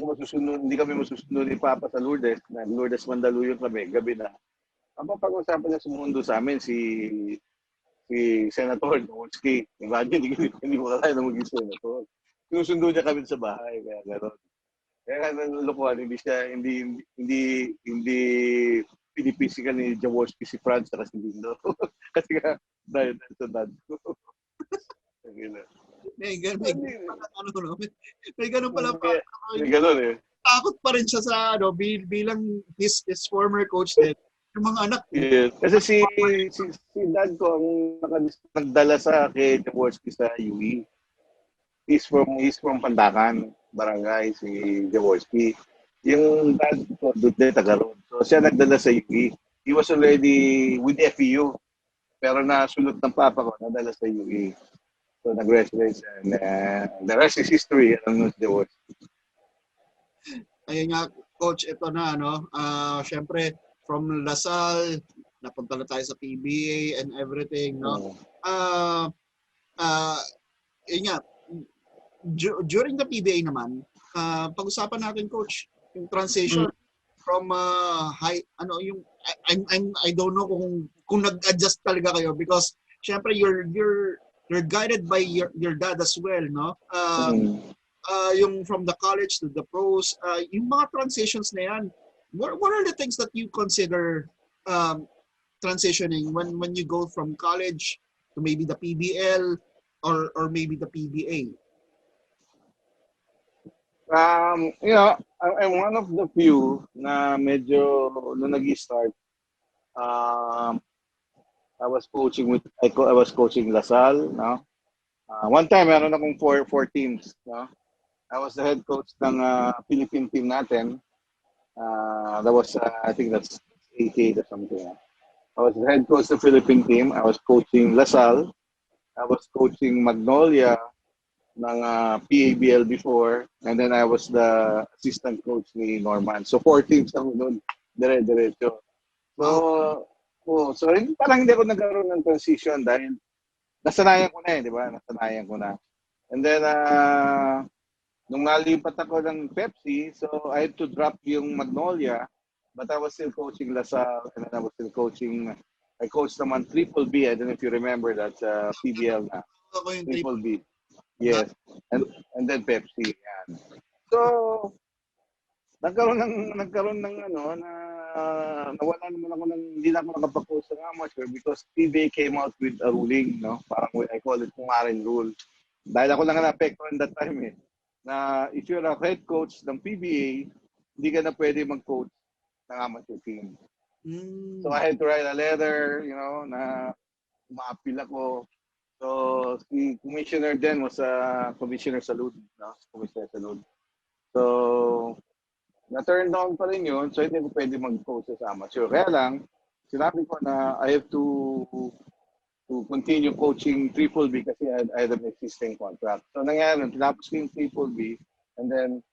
Speaker 5: kami masusunod ni Papa sa Lourdes. Lourdes Mandaluyong kami, gabi na. Ang papag-usapan niya sumundo sa amin, si Senator Nowitzki. Imagine, hindi ko kaya na maging Senator. Sinusundo niya kami sa bahay, kaya gano'n. Kaya nalukuhan, hindi pinipisikan ni Jaworski si Franz at si Lindo. Kasi nga, dahil sa dad ko.
Speaker 2: May ganun pala pa.
Speaker 5: May ganun eh.
Speaker 2: Takot pa rin siya sa bilang his former coach din. Yung mga anak.
Speaker 5: Yeah. Kasi si dad ko ang nagdala sa kay Jaworski sa UE. He's from Pandakan, barangay, si Jaworski. Yung dad ko, doon din taga-road. So siya nagdala sa UE. He was already with FEU. Pero nasunod ng papa ko, nadala sa UE. So nag-residence and the rest is history. Alam mo si Jaworski.
Speaker 2: Ayun nga, coach, ito na, syempre, from Lasal, napunta na tayo sa PBA and everything, no? Yun nga, during the PBA naman, pag-usapan natin, coach, yung transition from high, I don't know kung nag-adjust talaga kayo because syempre you're guided by your dad as well, no? Yung from the college to the pros, yung mga transitions na yan, what are the things that you consider transitioning when you go from college to maybe the PBL or maybe the PBA?
Speaker 5: I'm one of the few na medyo nung nag-start, um, I was coaching Lasal, no? One time meron akong four teams, no? I was the head coach ng Philippine team natin. That was I think that's 88 or something. I was the head coach of the Philippine team. I was coaching Lasal. I was coaching Magnolia ng PABL before, and then I was the assistant coach ni Norman. So four teams ako doon, dire-diretso. So parang hindi ako nagkaroon ng transition dahil nasanayan ko na di ba? Nasanayan ko na. And then nung nalipat ako ng Pepsi, so I had to drop yung Magnolia, but I was still coaching Lasal, and then I was still coaching. I coached naman Triple B. I don't know if you remember that PBL na.
Speaker 2: Ako yung
Speaker 5: Triple B. Yes. And then Pepsi. Yan. So, nagkaroon ng ano na nawala naman ako ng hindi na ako nakapag-coach ng amateur because PBA came out with a ruling, no? Parang I call it Pumaren rule. Dahil ako lang na-apektuhan that time na if you're a head coach ng PBA, hindi ka na pwede mag-coach ng amateur team. So I had to write a letter, na ma-appeal ako. So, si commissioner then was Commissioner Salud, no? Commissioner Salud. So, na-turn down pa rin yun. So, hindi ko pwede mag-coach sa amateur. Kaya lang, sinabi ko na I have to continue coaching Triple B kasi I had an existing contract. So, nangyari, tinapos ko yung Triple B, and then,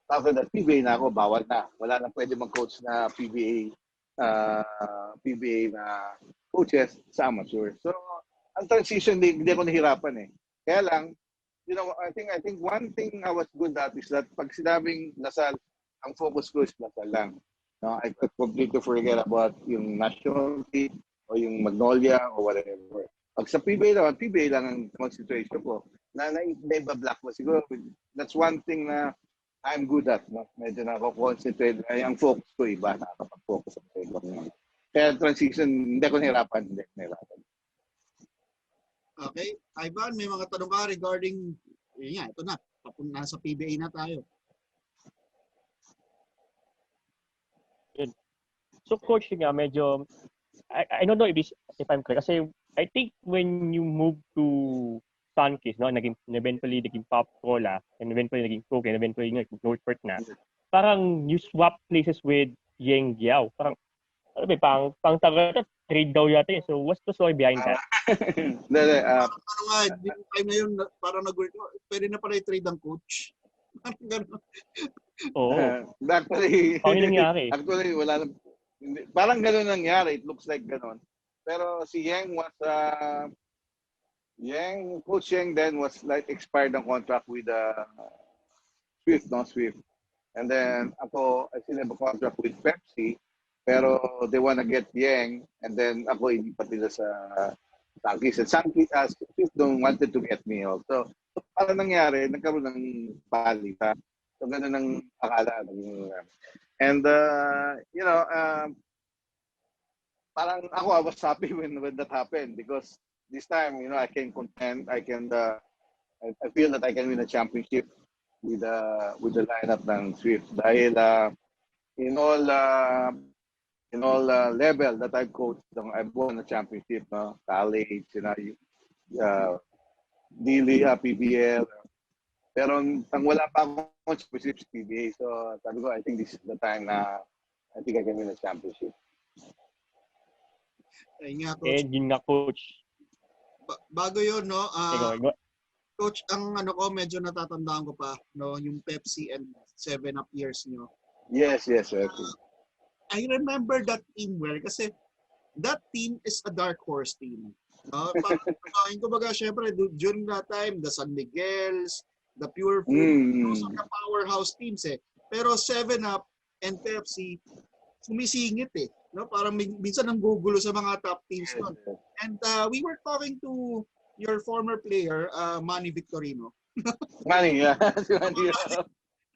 Speaker 5: after that, PBA na ako, bawal na. Wala na pwede mag-coach na PBA na coaches sa amateur. So, ang transition, hindi ako nahirapan Kaya lang, I think one thing I was good at is that pag sinabing Lasal, ang focus ko is Lasal lang. No, I could completely forget about yung national team o yung Magnolia or whatever. Pag sa PBA lang ang concentration ko. Na-block ko siguro. That's one thing na I'm good at. No? Medyo na ako concentrate. Ang focus ko iba. Nakakapag-focus ako sa ibang. Kaya transition, hindi ako nahirapan.
Speaker 2: Okay. Ivan, may mga tanong ka regarding, ito na, papunta sa PBA na tayo.
Speaker 4: So coach medyo I don't know if I'm correct kasi I think when you move to Sunkist, no, eventually naging Pop Cola, and eventually naging Coke, and eventually naging Northport na. Parang you swap places with Yeng Giao. Parang pang taga trade daw yata yun. So what's the story behind that?
Speaker 2: Yung time na yun, parang pwede na pala i-trade ang coach.
Speaker 4: Oo.
Speaker 5: Actually,
Speaker 4: Paano nangyari?
Speaker 5: Actually, wala na. Parang gano'n nangyari. It looks like gano'n. Pero si Yeng was, Coach Yeng then was like expired ang contract with Swift, no? Swift. And then ako, I still have a contract with Pepsi. Pero they wanna get Yeng, and then ako ilipat nila sa Sunkist. And Swift wanted to get me also. So parang nangyari, nagkaroon ng palitan. So gano'n ang akala. And, parang ako, I was happy when that happened because this time, I can contend, I feel that I can win a championship with the lineup ng Swift. Dahil in all level that I've coached, I've won a championship, no? College, Dili, PBL. Pero ang wala pa akong championship sa PBA. So sabi ko, I think this is the time na I think I can win a championship.
Speaker 2: Ay nga, coach.
Speaker 4: And yun nga, coach.
Speaker 2: Bago yun, no? Coach, ang medyo natatandaan ko pa, no? Yung Pepsi and 7-Up years nyo.
Speaker 5: Yes.
Speaker 2: I remember that team well kasi that team is a dark horse team. Kumbaga, syempre, during that time, the San Miguel's, the Pure Food, those are the powerhouse teams Pero 7-Up and Pepsi, sumisingit no? Parang minsan ang gugulo sa mga top teams nun. And we were talking to your former player, Manny Victorino.
Speaker 5: Manny, yeah.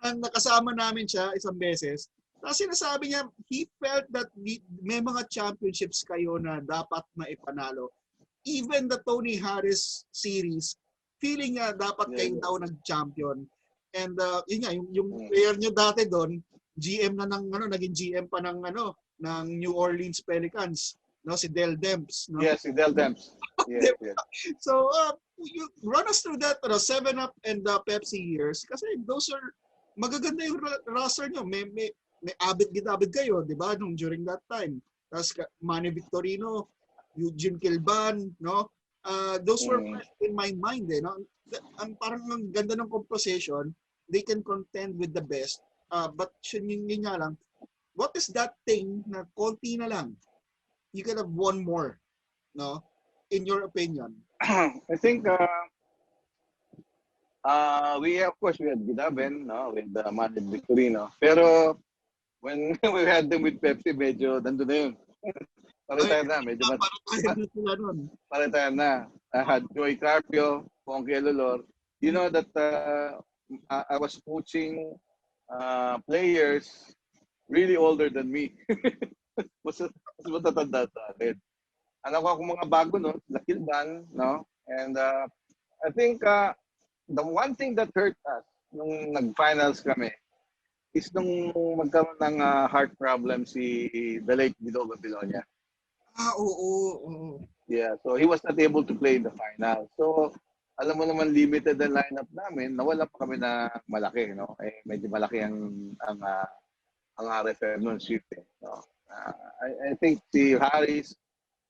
Speaker 2: Nakasama namin siya isang beses. Kasi sinasabi niya, he felt that may mga championships kayo na dapat maipanalo. Even the Tony Harris series, feeling niya dapat kayo daw nag-champion. And yun nga, yung player niyo dati doon, GM na ng naging GM pa ng ng New Orleans Pelicans, no, si Del Demps, no?
Speaker 5: Yes, si Del Demps. Yes, yes.
Speaker 2: So, you run us through that 7-Up and Pepsi years kasi those are magaganda yung roster niyo. May abit-git-abit kayo, 'di ba, nung during that time. Tapos Manny Victorino, Eugene Kilban, no? Those were in my mind, no? Ang parang ang ganda ng composition, they can contend with the best. But yun nga lang, what is that thing na konti na lang? You could have won more, no? In your opinion.
Speaker 5: I think of course we had Gidaben, no, with Manny Victorino. Pero when we had them with Pepsi, medyo nandun na yun. Paretire na, medyo paretire na. I had Joey Carpio, Ponky Lolor. You know that I was coaching players really older than me. Mas matatanda sa akin. Alam ko akong mga bago, no? Lakilban, no? And I think the one thing that hurt us nung nag-finals kami is nung magkaroon ng heart problem si the late Didogo Bilonia.
Speaker 2: Oo.
Speaker 5: Yeah, so he was not able to play in the final. So, alam mo naman limited ang lineup namin, nawala pa kami na malaki, no? Eh medyo malaki ang RFM noon shift, no? I think si Harris,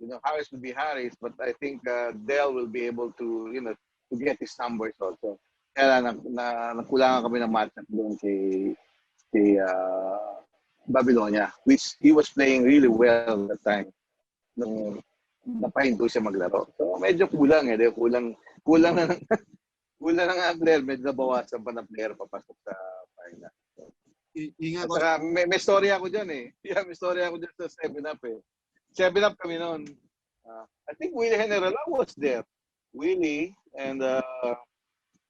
Speaker 5: Harris will be Harris, but I think Dell will be able to, to get his numbers also. Kaya nakulangan kami ng matchup doon kay Babylonia, which he was playing really well at the time. Nung napahinto siya maglaro. So medyo kulang kulang na ng player, medyo nabawasan pa ng player papasok sa final. At may story ako dyan eh. Yeah, may story ako dyan sa 7-Up eh. 7-Up kami noon. I think Willie Generala was there. Willie and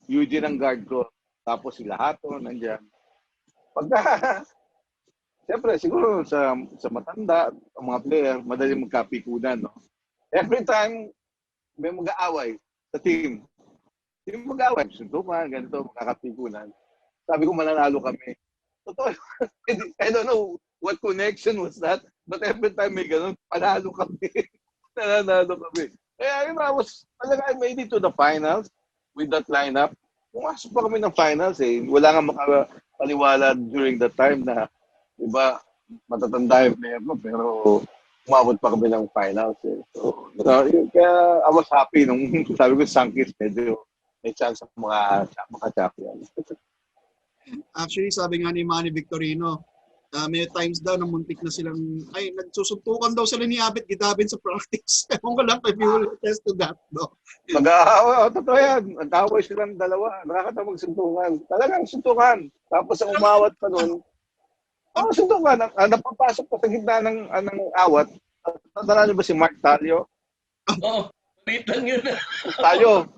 Speaker 5: Eugene ang guard ko. Tapos si Lahato nandyan. Pagka siyempre, siguro sa matanda, ang mga player, madali magkapikunan, no? Every time, may mag-aaway sa team. Yung mag-aaway, suntukan, ganito, magkakapikunan. Sabi ko, mananalo kami. Totoo, I don't know what connection was that, but every time may ganun, panalo kami. Nananalo kami. Kaya I made it to the finals with that lineup. Pumasok pa kami ng finals eh. Wala nga makapaniwala during that time na iba, matatanda yung player ko, pero umabot pa kami ng finals eh. So, kaya I was happy nung sabi ko Sankis, medyo may chance ako maka-champion.
Speaker 2: Actually, sabi nga ni Manny Victorino, may times daw na muntik na silang, nagsusuntukan daw sila ni Abit Gidabin sa practice. Ewan ko lang if you will attest to that, no?
Speaker 5: Mag-aaway, totoo yan. Nag-aaway silang dalawa. Nakakatawag suntukan. Talagang suntukan. Tapos ang umawat pa nun, suntukan. Napapasok pa sa gitna ng awat. Tandaan niyo ba si Mark Talio?
Speaker 3: Oo, ulit lang yun.
Speaker 5: Talio.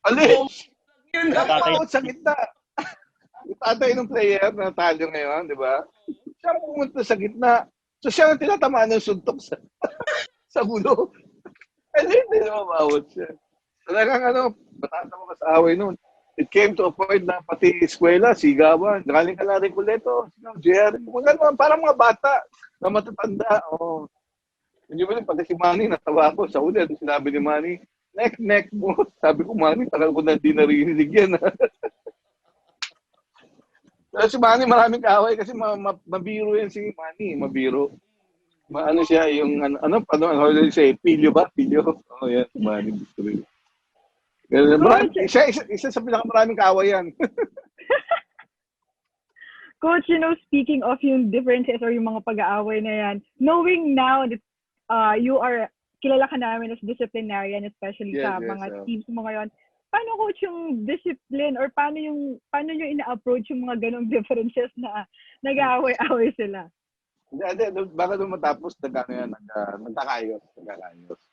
Speaker 5: Alis!
Speaker 3: Yun.
Speaker 5: Napapawat sa gitna. Yung tatay ng player na Talio ngayon, di ba? Siya pumunta sa gitna. So siya ang tinatamaan ng suntok sa gulo. Hindi na mamawat siya. Talagang matatawa ka sa away noon. It came to a point na pati eskwela, sigawan. Galing ka na rin kuleto. Jerry. Parang mga bata na matatanda. Oh. Hindi mo rin, pati si Manny, natawa ko. Sa uli, sinabi ni Manny, neck mo. Sabi ko, Manny, tagal ko na di narinig yan. Pero si Manny, maraming kaaway kasi mabiro yan si Manny. Mabiro. Ano siya, yung, pilyo ba? Pilyo. Oh, yan, si Manny. Isa sa pinakamaraming kaaway yan.
Speaker 6: Coach, speaking of yung differences or yung mga pag-aaway na yan, knowing now that kilala ka namin as disciplinarian, especially sa mga teams mo ngayon, paano coach yung discipline or paano nyo ina-approach yung mga ganong differences na nag-aaway-aaway sila?
Speaker 5: Baka doon matapos, nagkakayos.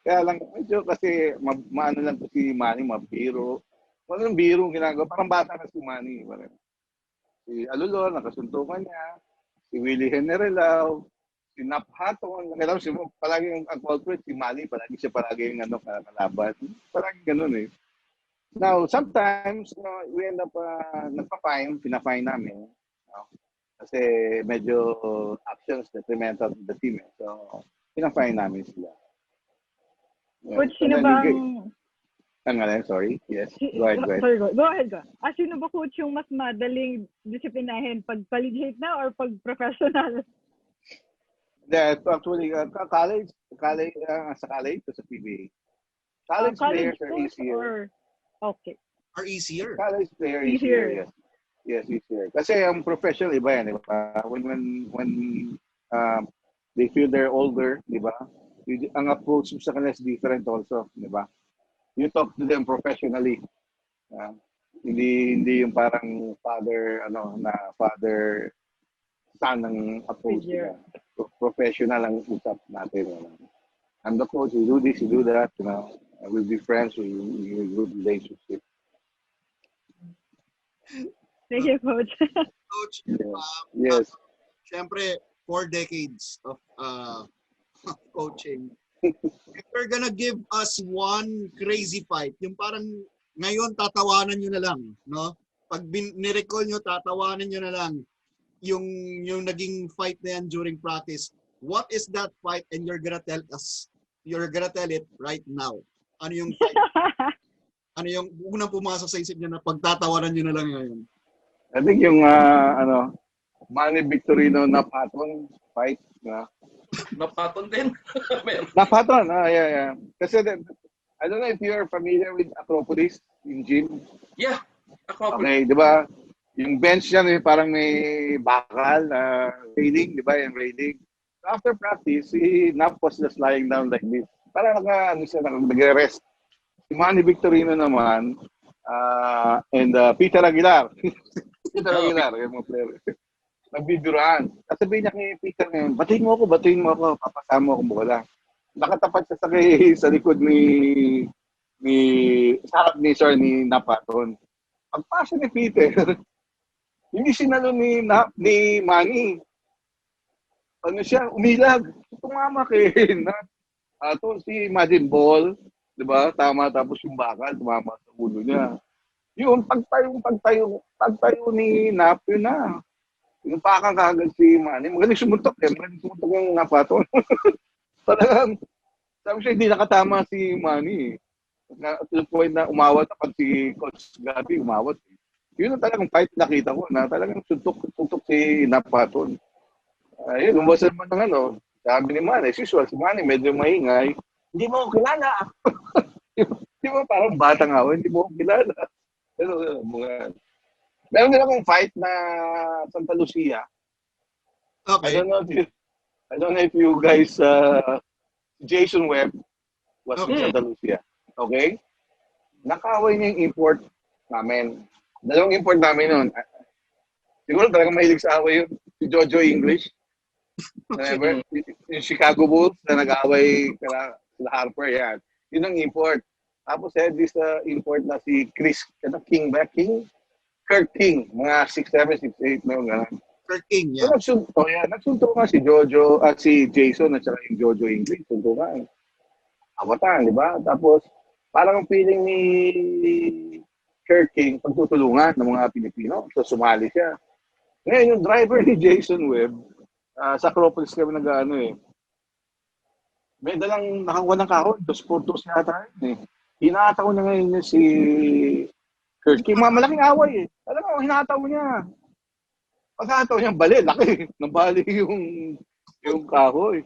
Speaker 5: Kaya lang, medyo kasi, maano lang si Manny, mabiro. Walang biro ginagawa. Parang bata na si Manny. Si Alulor, nakasuntukan niya. si Willie General, si Nap Hatton. Kaya si palagi ang culprit, si Manny, palagi yung kalaban. Palagi ganun eh. Now, sometimes, we end up pina-fine namin. Kasi medyo actions detrimental to the team. So, pina-fine namin sila.
Speaker 6: Coach, sino ba ang...
Speaker 5: Sorry. Yes. Go ahead.
Speaker 6: Sorry, go ahead. Sino ba, Coach, yung mas madaling disiplinahin? Pag collegiate na or pag professional?
Speaker 5: Yeah, actually, college, sa college, sa PBA. College players are easier.
Speaker 6: Okay.
Speaker 2: Are easier?
Speaker 5: College player easier, yes. Yes, easier. Kasi ang professional, iba yan, di ba? When they feel they're older, di ba? Ang approach sa kanila is different also, di ba? You talk to them professionally. Hindi yung parang father son ang approach nila. Professional ang usap natin. I'm the coach, you do this, you do that, we'll be friends, we'll good relationship.
Speaker 6: Thank you, Coach.
Speaker 2: Coach,
Speaker 5: Yes.
Speaker 2: Siyempre, 4 decades of coaching. If you're gonna give us one crazy fight, yung parang ngayon tatawanan nyo na lang, no? Pag nirecall nyo, tatawanan nyo na lang yung naging fight na yan during practice. What is that fight? And you're gonna tell it right now. Ano yung fight? Ano yung unang pumasok sa isip nyo na pagtatawanan nyo na lang ngayon?
Speaker 5: I think yung Manny Victorino na patong fight,
Speaker 3: Napaton din.
Speaker 5: Napaton, yeah. Kasi I don't know if you're familiar with Acropolis in gym.
Speaker 3: Yeah, Acropolis.
Speaker 5: Okay, di ba? Yung bench yan, parang may bakal, railing, di ba? Yung railing. After practice, si Nap was just lying down like this. Parang nag-rest. Si Manny Victorino naman, and Peter Aguilar. Peter Aguilar, yung mga player. Nagbibiruan. Sasabihin niya kay Peter ngayon, batiin mo ako, papasama ako bola. Nakatapat siya sa likod ni Napaton. Pagpasa ni Peter, hindi sinalo ni Manny. Umilag. Tumama kay Napaton. Si Imagine Ball, di ba? Tama, tapos yung bakal, tumama sa ulo niya. Yung pagtayo ni Nap, yun na. Yung pakang kagad si Manny, magaling sumuntok yung Napaton. Talagang, sabi siya, hindi nakatama si Manny. To the point na umawat pag si Coach Gabi, umawat. Yun ang talagang fight nakita ko na talagang suntok si Napaton. Ayun, lumasan mo ng sabi ni Manny, as usual, si Manny medyo maingay, hindi mo ako kilala. Di ba parang batang ako, hindi mo ako kilala. Pero, meron din akong fight na Santa Lucia.
Speaker 2: Okay.
Speaker 5: I don't know if you guys, Jason Webb was in Santa Lucia. Okay? Nakaway niya yung import namin. Dalawang import namin nun. Siguro talagang mahilig sa away yun. Si Jojo English. Yung Chicago Bulls na nag-away sila Harper. Yan. Yun ang import. Tapos this import na si Chris, King. Kurt King, mga 6'7", 6'8", gano'n.
Speaker 2: Kurt King, yeah.
Speaker 5: So, nagsunto nga si Jojo, at si Jason, at saka yung Jojo English, sunto nga. Awatan, di ba? Tapos, parang ang feeling ni Kurt King, pagtutulungan ng mga Pilipino. So, sumali siya. Ngayon, yung driver ni Jason Webb, sa Acropolis kami may dalang nakakuha ng kahon, 2-4 yata. Hinataw na ngayon niya si Kurt King, malaking away eh. Alam mo, hinataw niya. Pagkataw niya, bali, laki. Nabali yung kahoy.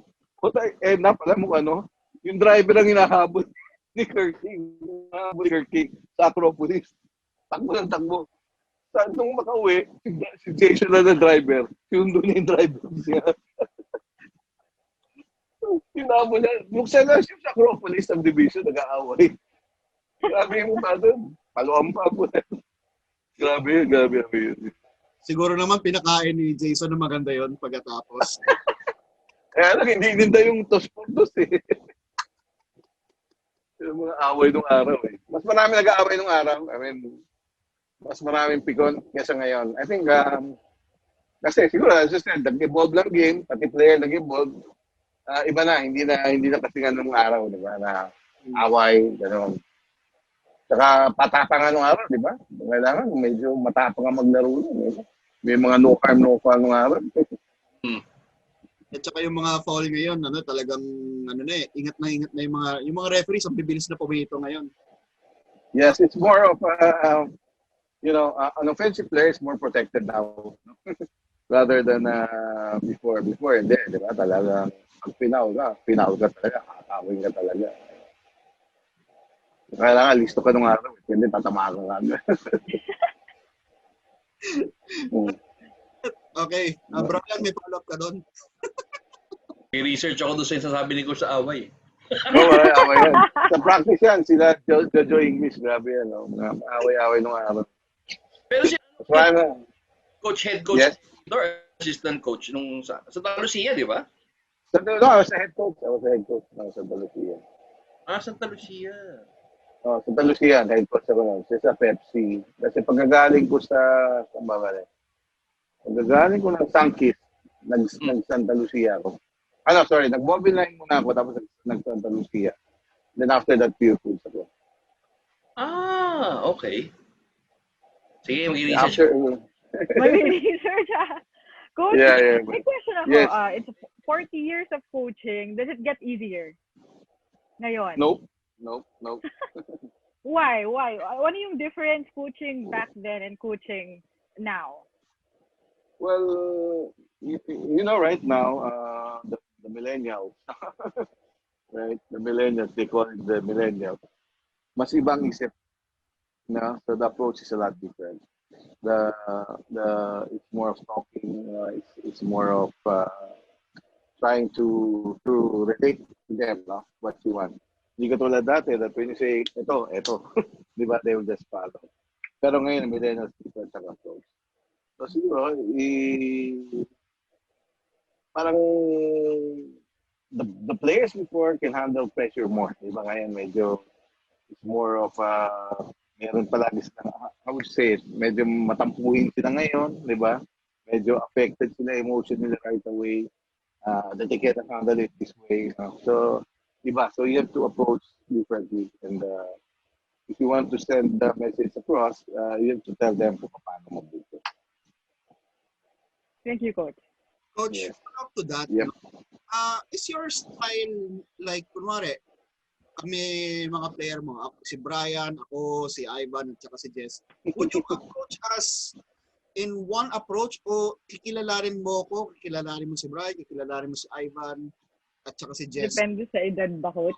Speaker 5: Alam mo yung driver ang hinahabol ni Kurt King. Hinahabol ni Kurt King sa Acropolis. Takbo. Saan nung makauwi, si Jason na driver, sundo niya yung driver niya. Hinahabol niya. Buksan na siya sa Acropolis subdivision, nag-aaway. Grabe yung mukha doon. Paluan pa po. Grabe yun.
Speaker 2: Siguro naman pinakain ni Jason na maganda yon pagkatapos.
Speaker 5: Kaya lang, hindi ninda yung tos-puntos eh. Yung mga away nung araw eh. Mas marami nag-aaway nung araw. I mean, mas maraming pikon kesa ngayon. I think Kasi siguro, as I said, nag-evolve lang game, pati player nag-evolve. Iba na, hindi na kasi nga nung araw, di ba, na away, gano'n. Saka patapang nga nung araw, di ba? Kailangan medyo matapang ang maglaro nun. Eh. May mga no harm, no foul nung araw.
Speaker 2: At saka yung mga foul ngayon, talagang ingat na yung mga referees, ang bibilis na pumito ngayon.
Speaker 5: Yes, it's more of an offensive player is more protected now rather than before. Before, hindi, di ba? Talagang pag pinaw ka talaga, kakawin ka talaga. Kailangan listo ka nung araw, hindi tatamaan ka agad.
Speaker 2: Okay, Brian, may follow-up ka doon?
Speaker 3: May research ako doon sa sasabi ni Coach sa away.
Speaker 5: Away yan. Sa practice yan, sila Jojo English, grabe yan. Mga away-away nung araw.
Speaker 3: Pero si head coach,
Speaker 5: yes.
Speaker 3: Or assistant coach nung sa Santa Lucia, di ba?
Speaker 5: I was a head coach. I was sa Santa Lucia.
Speaker 3: Santa Lucia.
Speaker 5: Santa Lucia, head coach ako nun. Sa Pepsi. Kasi pagkagaling ko sa Pumaren, pagkagaling ko ng Sankis, nag-Santa Lucia ako. Nag-mobile line muna ako, tapos nag-Santa Lucia. Then after that, Pure Foods ako.
Speaker 3: Okay. Sige, mag-research.
Speaker 6: Mag-research Coach,
Speaker 5: yeah.
Speaker 6: may question ako.
Speaker 5: Yes.
Speaker 6: It's 40 years of coaching. Does it get easier ngayon?
Speaker 5: Nope.
Speaker 6: Why? Ano yung difference coaching back then and coaching now?
Speaker 5: Well, right now, the millennials, right? The millennials, they call it the millennials. Mas ibang isip, no? So the approach is a lot different. It's more of talking. It's more of trying to relate to them, no? What you want. Hindi ka tulad dati that when you say, ito, di ba, they will just follow. Pero ngayon, millennials, different ang approach. So siguro, parang the players before can handle pressure more. Di ba ngayon, medyo it's more of meron palagi sila, I would say, medyo matampuhin sila ngayon, di ba? Medyo affected sila emotion nila right away. That they can't handle it this way. So, di ba? So you have to approach differently. And if you want to send the message across, you have to tell them kung paano mag-do.
Speaker 6: Thank you, Coach.
Speaker 2: Coach,
Speaker 5: Yes.
Speaker 2: up to that,
Speaker 5: Yep.
Speaker 2: is your style like, kunwari, kami mga player mo, si Brian, ako, si Ivan, at saka si Jess, would you approach us in one approach o kikilalarin mo ko, kikilalarin mo si Brian, kikilalarin mo si Ivan, at saka si Jess?
Speaker 6: Depende sa edad ba, Coach?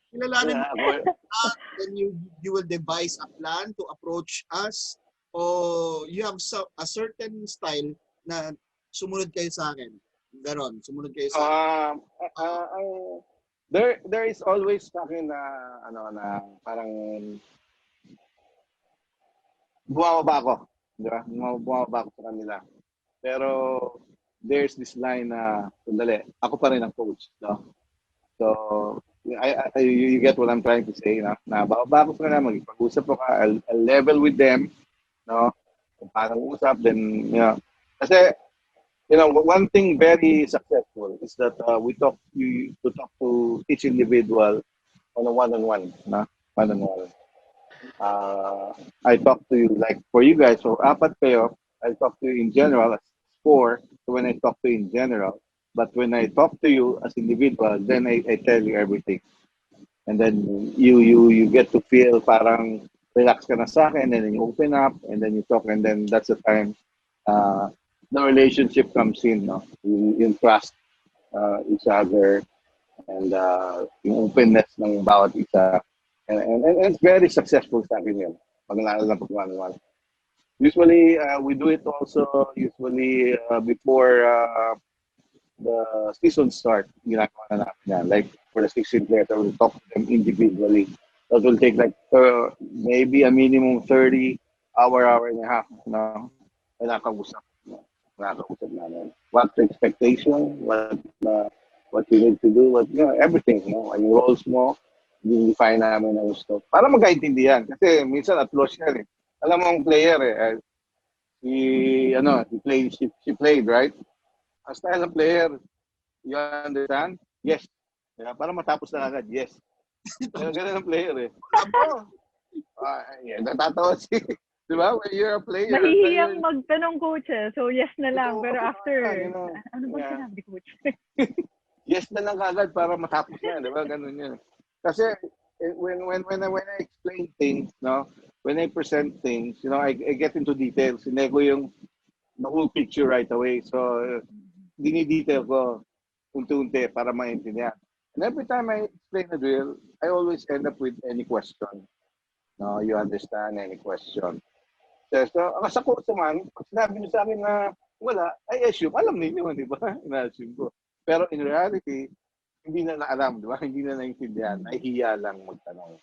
Speaker 2: Kilalanin mo
Speaker 5: Yeah,
Speaker 2: then you will devise a plan to approach us o you have a certain style na sumunod kayo sa akin. Ganon, sumunod kayo sa akin.
Speaker 5: there is always sa akin na parang bumababa ako, di ba? Bumababa ako sa kanila. Pero there's this line na sandali, ako pa rin ang coach, no? So you get what I'm trying to say, na bababa ako sa kanila, magpag-usap ako, I'll level with them, no? Kung paano usap, then kasi one thing very successful is that we talk to each individual on a one-on-one, na one-on-one. I talk to you, like for you guys, so apat kayo, I talk to you in general as 4, so when I talk to you in general. But when I talk to you as individual, then I tell you everything. And then you get to feel parang relax ka na sa akin, and then you open up, and then you talk, and then that's the time the relationship comes in, no? You trust each other, and yung openness ng bawat isa. And it's very successful sa akin yun. Lalo na pag-one-on-one. Usually, we do it also before the season start. Ginagawa na natin yan. Like, for the 16th letter, we'll talk to them individually. That will take like maybe a minimum 30 hour and a half. No? Nakakausap namin. What's the expectation? What you need to do? Everything. Yung roles mo, define namin na gusto. Para magkaintindihan. Kasi minsan at loss yan eh. Alam mo ang player eh. she played, right? Ang style ng player, you understand? Yes. Yeah, para matapos na agad, yes. Ganun ang player eh. Ako, natatawa si, di ba? When you're a player,
Speaker 6: Nahihiyang magtanong coach eh. So yes na lang. Pero after,
Speaker 5: you know,
Speaker 6: ano ba
Speaker 5: yeah.
Speaker 6: sinabi coach?
Speaker 5: Yes na lang agad para matapos na, di ba? Ganun yun. Kasi when I explain things, no, when I present things, I get into details. Hindi ko yung the whole picture right away. So, dinidetail ko unti-unti para maintindihan. And every time I explain a drill, I always end up with any question. No, you understand any question. So, sa course naman, pag sinabi niyo sa akin na wala, I assume, alam niyo, di ba? Ina-assume ko. Pero in reality, hindi na alam, di ba? Hindi na naintindihan. Nahihiya lang magtanong.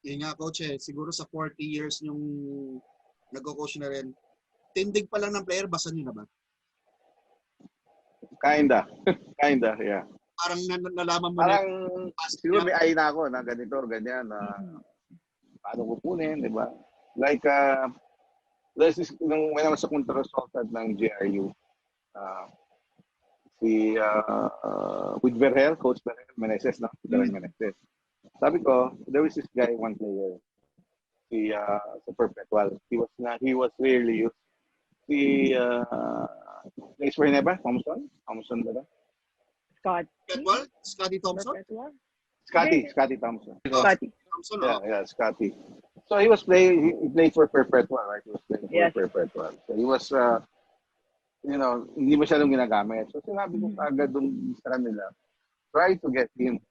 Speaker 2: Yun nga, coach siguro sa 40 years yung nag-coach na rin, tindig pa lang ng player, basa niyo na ba?
Speaker 5: Kinda, yeah.
Speaker 2: Parang nalaman mo
Speaker 5: Parang, siguro may
Speaker 2: na.
Speaker 5: ay na ako na ganito, ganyan, na paano kukunin, di ba? Like, when I was a consultant ng GRU, with Verhel, Coach Verhel Meneses, Meneses. Sabi ko, there was this guy, one player, sa Perpetual. He was really used. Place for Hineba, Thompson ba ba?
Speaker 2: Scotty Thompson?
Speaker 5: Scotty Thompson.
Speaker 6: Scotty.
Speaker 2: Thompson,
Speaker 5: Yeah, Scotty. So he played for Perpetual, right? He was playing for Perpetual. So he was, hindi masyadong ginagamit. So sinabi ko agad dun sa kanila, try to get him.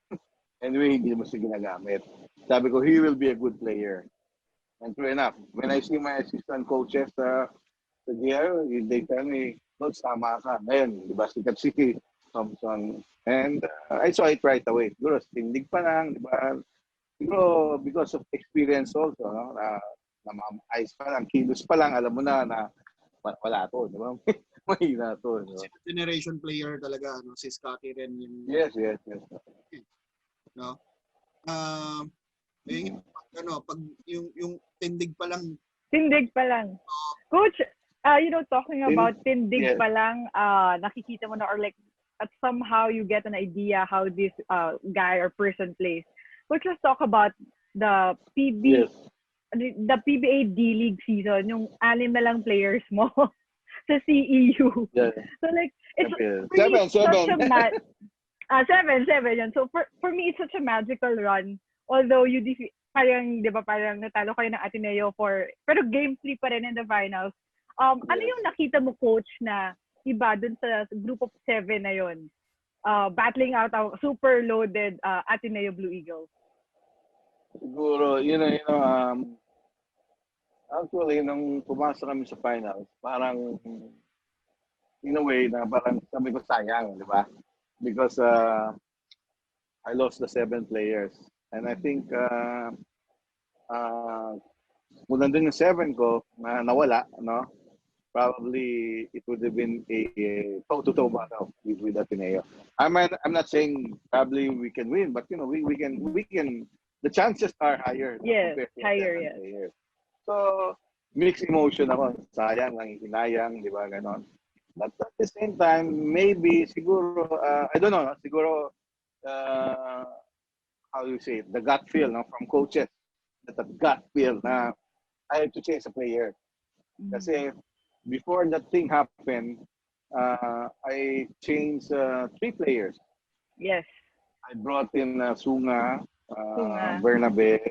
Speaker 5: Anyway, hindi mo siya ginagamit. Sabi ko, he will be a good player. And true enough, when I see my assistant coaches sa GR, they tell me, Coach, tama ka. Ngayon, di ba, sikat si Thompson. And I saw it right away. Siguro, tindig pa lang, di ba? Siguro, because of experience also, no? Na eyes pa lang, kilos pa lang, alam mo na wala to, di ba? Mahina to. No?
Speaker 2: Generation player talaga, no? Si Scotty rin.
Speaker 5: Yes.
Speaker 2: No? Pag yung tindig pa lang.
Speaker 6: Tindig pa lang. Coach, talking about tindig pa lang, nakikita mo na or like at somehow you get an idea how this guy or person plays. Coach, let's talk about the the PBA D-League season, yung 6 na lang players mo sa CEU.
Speaker 5: Yeah.
Speaker 6: So like, it's
Speaker 5: Seven.
Speaker 6: Seven yan. So for me, it's such a magical run. Although you parang natalo kayo ng Ateneo pero game 3 pa rin in the finals. Ano yung nakita mo, coach, na iba dun sa group of 7 na yun? Battling out a super loaded Ateneo Blue Eagles.
Speaker 5: Siguro, actually, nung pumasok kami sa finals, parang, in a way, na parang sabi ko sayang, di ba? Because I lost the 7 players. And I think, kung nandun yung 7 ko, na nawala, no? Probably it would have been a toe-to-toe battle with Ateneo. I'm not saying probably we can win, but we can. The chances are higher.
Speaker 6: Yes, higher, yes.
Speaker 5: Players. So mixed emotion ako. Sayang, hinayang, di ba, ganon. But at the same time, maybe siguro I don't know. Siguro how you say it, the gut feel, no, from coaches. That gut feel na I have to change a player. Kasi before that thing happened, I changed 3 players.
Speaker 6: Yes.
Speaker 5: I brought in Sunga, Bernabe,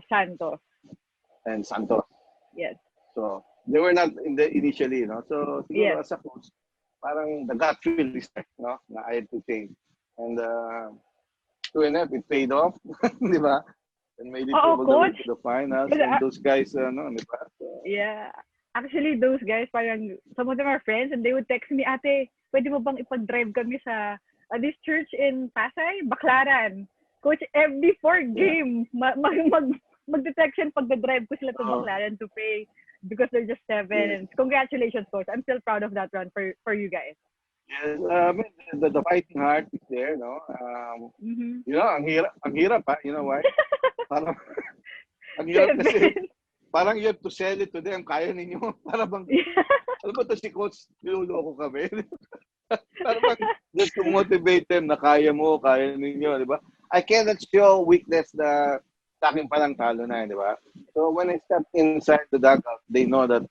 Speaker 6: Santos.
Speaker 5: And Santos.
Speaker 6: Yes.
Speaker 5: So they were not in the initially, no. So siguro as a coach, parang the gut feel is there, no, na I had to change. And true enough, it paid off, di ba? And made it all the way to the finals. And those guys, di ba? So,
Speaker 6: yeah. Actually, those guys, parang, some of them are friends and they would text me, ate, pwede mo bang ipag-drive kami sa this church in Pasay, Baclaran? Coach, before game, mag-detection pag-drive ko sila to Baclaran to pay because they're just 7. Yes. And congratulations, Coach. I'm still proud of that run for you guys.
Speaker 5: Yes, the fighting heart is there, no? Ang hirap, ha? You know why? Parang, ang hirap kasi parang you have to sell it to them. Kaya ninyo. Para bang, ano ba to si coach? Niluloko kami. Para bang just to motivate them na kaya mo, kaya ninyo, di ba? I cannot show weakness na sa akin palang talo na, di ba? So when I step inside the dugout, they know that,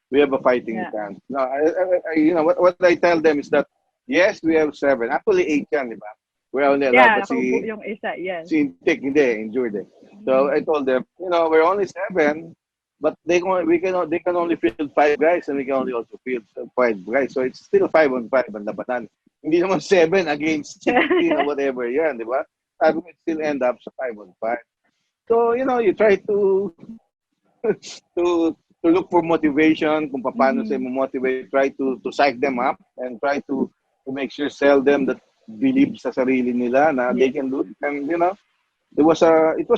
Speaker 5: we have a fighting chance. No, what I tell them is that, yes, we have 7. Actually, 8 yan, di ba? We're only allowed. But
Speaker 6: nakaupo yung isa, yes.
Speaker 5: si Tik, hindi, injured eh. So I told them, we're only 7, but they can only field 5 guys, and we can only also field 5 guys. So it's still 5-on-5 ang labanan. Hindi naman 7 against 16 or whatever yan, di ba? Sabi ko, it still end up sa 5-on-5. So, you try to to look for motivation, kung paano sila motivate, try to psych them up, and try to make sure, sell them that believe sa sarili nila na they can do it. And, it was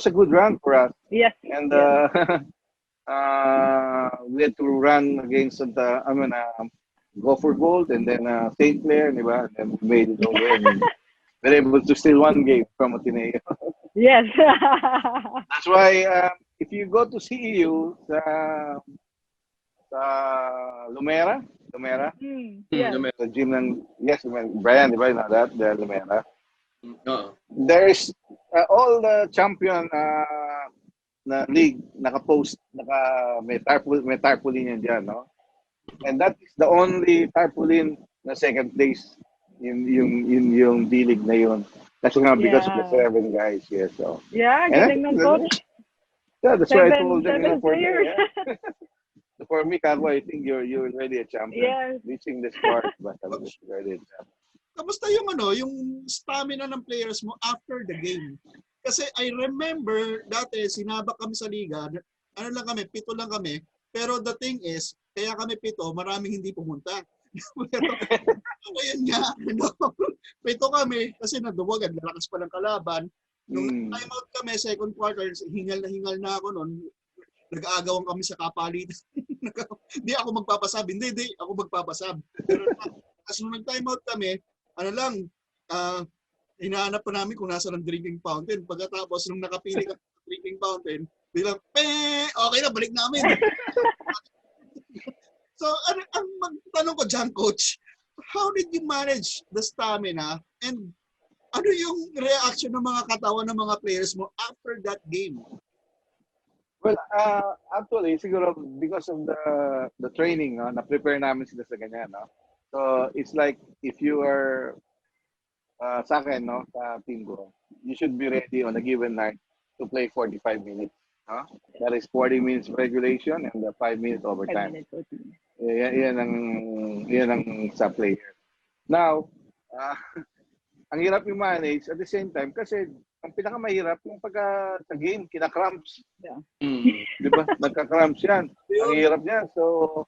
Speaker 5: a good run for us.
Speaker 6: Yes.
Speaker 5: And we had to run against go for gold, and then St. Clair, di ba? And then we made it over. And we're able to steal 1 game from Ateneo.
Speaker 6: Yes.
Speaker 5: That's why if you go to CEU sa Lumera,
Speaker 6: Yes.
Speaker 5: the gym ng Brian, di ba? You know that, the Lumera. There is all the champion na league naka-post, may tarpaulin yan dyan, no? And that is the only tarpaulin na second place yung D-League na yun. Kasi nga, because of the 7 guys, yes. So.
Speaker 6: Yeah, galing ng coach.
Speaker 5: Yeah, that's why I told them.
Speaker 6: 7 players.
Speaker 5: For me, Kako, I think you're already a champion.
Speaker 6: Yes.
Speaker 5: Reaching this part, but I'm already a champion.
Speaker 2: Kamusta yung stamina ng players mo after the game? Kasi I remember dati sinabak kami sa liga, 7 lang kami. Pero the thing is, kaya kami 7, maraming hindi pumunta. Pero ngayon nga, 7 kami kasi naduwagan, lalakas pa ng kalaban. Nung time out kami, second quarter, hingal na ako noon. Nag-aagawan kami sa kapalitan. Hindi ako magpapasab. Hindi ako magpapasab. Pero as nung nag-time out kami, hinahanap pa namin kung nasa ng drinking fountain. Pagkatapos, nung nakapili kami sa drinking fountain, bilang, okay na, balik namin. So, ang magtanong ko dyan, Coach, how did you manage the stamina and ano yung reaction ng mga katawan ng mga players mo after that game?
Speaker 5: Well, actually, siguro because of the training, na-prepare namin sila sa ganyan, no? So, it's like if you are sa akin, no, sa team ko, you should be ready on a given night to play 45 minutes. Huh? That is 40 minutes regulation and 5 minutes overtime.
Speaker 6: 5 minutes.
Speaker 5: Yan ang sa player. Now, ang hirap yung manage at the same time kasi ang pinakamahirap yung pagka sa game, kina-cramps.
Speaker 6: Yeah.
Speaker 5: Di ba? Nagka-cramps yan. Ang hirap niyan. So,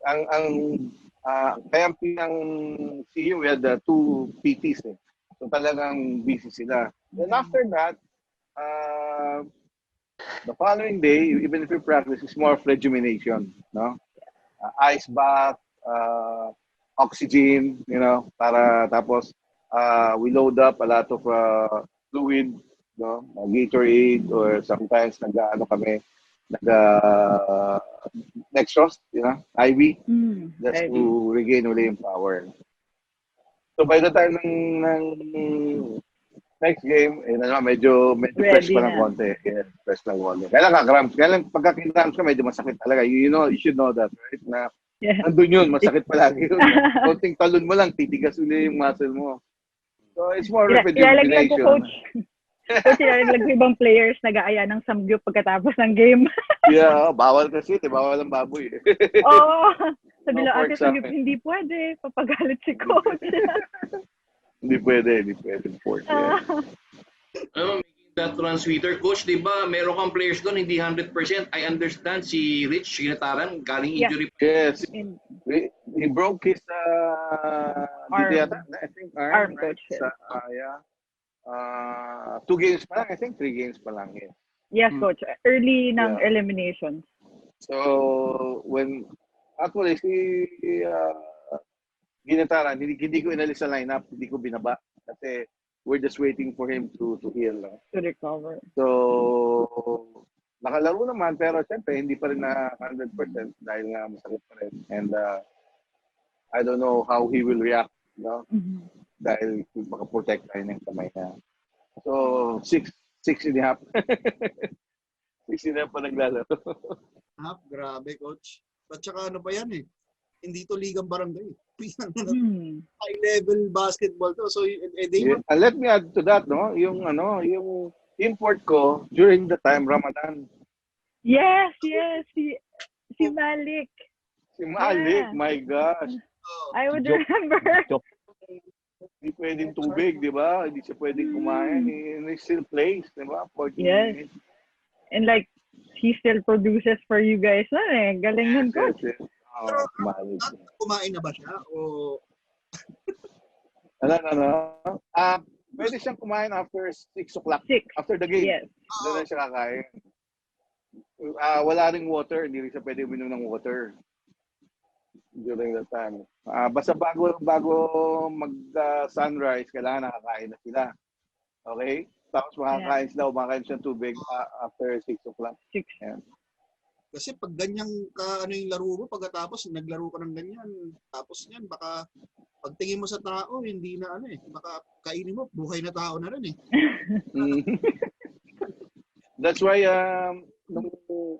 Speaker 5: kaya ang CU, we had 2 PTs eh. So talagang busy sila. Then after that, the following day, even if you practice, it's more of rejuvenation, no? Ice bath, oxygen, para tapos we load up a lot of fluid, no? Gatorade, or sometimes dextrose, IV, just to regain uli yung power. So by the time ng next game, medyo fresh pa ng konti. Yeah, fresh ng konti. Kaya lang ka-cramps. Kaya lang pagka-cramps ka, medyo masakit talaga. You should know that, right? Na nandun yun, masakit palagi yun. Konting talon mo lang, titigas uli yung muscle mo. So it's more of a
Speaker 6: ilalaglag ko, Coach. Coach, ilalaglag ko ibang players nag-aaya ng samgyup pagkatapos ng game.
Speaker 5: Yeah, bawal kasi. Bawal ang baboy.
Speaker 6: Oo. Sabi lang, ate,
Speaker 5: pork
Speaker 6: hindi pwede. Papagalit si Coach.
Speaker 5: Hindi pwede. Pork.
Speaker 3: Making that run sweeter. Coach, di ba, meron kang players doon, hindi 100%. I understand si Rich Ginataran, galing injury.
Speaker 5: Yes. He broke his
Speaker 6: arm.
Speaker 5: I think
Speaker 6: Arm,
Speaker 5: right?
Speaker 6: Coach.
Speaker 5: 2 games pa lang. I think 3 games pa lang.
Speaker 6: Yes, Coach. Early ng eliminations.
Speaker 5: So, actually, si Ginataran, hindi ko inalis sa lineup, hindi ko binaba. Kasi we're just waiting for him to heal.
Speaker 6: To recover.
Speaker 5: So, nakalaro naman, pero siyempre, hindi pa rin na 100% dahil nga masakit pa rin. And I don't know how he will react, no?
Speaker 6: Mhm.
Speaker 5: Dahil makaprotect tayo ng kamay niya. So, 6.5. 6.5 pa naglalaro.
Speaker 2: Grabe, coach. At saka ano pa yan eh. Hindi to ligang barangay.
Speaker 6: Hmm.
Speaker 2: High level basketball to. So, they were
Speaker 5: Let me add to that, no? Yung import ko during the time Ramadan.
Speaker 6: Yes. Si Malik.
Speaker 5: Si Malik,
Speaker 6: Yeah.
Speaker 5: my gosh.
Speaker 6: I would
Speaker 4: Joke.
Speaker 6: remember.
Speaker 5: Hindi pwedeng tubig, di ba? Hindi siya pwedeng kumain. He still plays, di ba? 14
Speaker 6: Yes.
Speaker 5: minutes.
Speaker 6: And like, he still produces for you guys na eh. Galing nun, coach.
Speaker 5: Yes.
Speaker 2: Pero,
Speaker 5: Malik.
Speaker 2: kumain na ba siya? O
Speaker 5: Ano? Pwede siyang kumain after 6 o'clock.
Speaker 6: 6.
Speaker 5: After the game.
Speaker 6: Yes.
Speaker 5: Doon na siya kakain. Wala ring water. Hindi rin siya pwede uminom ng water during that time. Basta bago mag-sunrise, kailangan nakakain na sila. Okay? Tapos makakain sila o makakain siya ng tubig after 6 o'clock.
Speaker 6: 6.
Speaker 5: Yan.
Speaker 2: kasi pag ganyang ano yung laro mo, pagkatapos naglaro ka ng ganyan, tapos yan, baka pagtingin mo sa tao, hindi na ano eh, baka kainin mo, buhay na tao na rin eh.
Speaker 5: That's why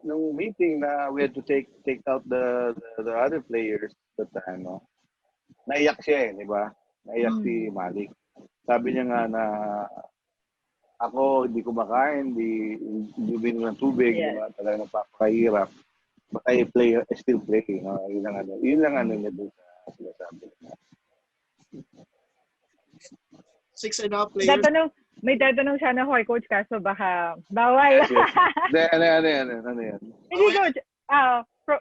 Speaker 5: nung meeting na we had to take out the other players that time, no? Naiyak siya eh, di ba? Naiyak si Malik. Sabi niya nga na ako hindi ko makain, hindi binom ng tubig, di ba? Talagang napapakahirap. But I still play, no? Yun lang ano niya doon sa sinasabi niya.
Speaker 2: 6.5 players.
Speaker 6: May tatanong sana ako kay Coach kaso baka bawal.
Speaker 5: Yes. Ano yan?
Speaker 6: Hindi, Coach.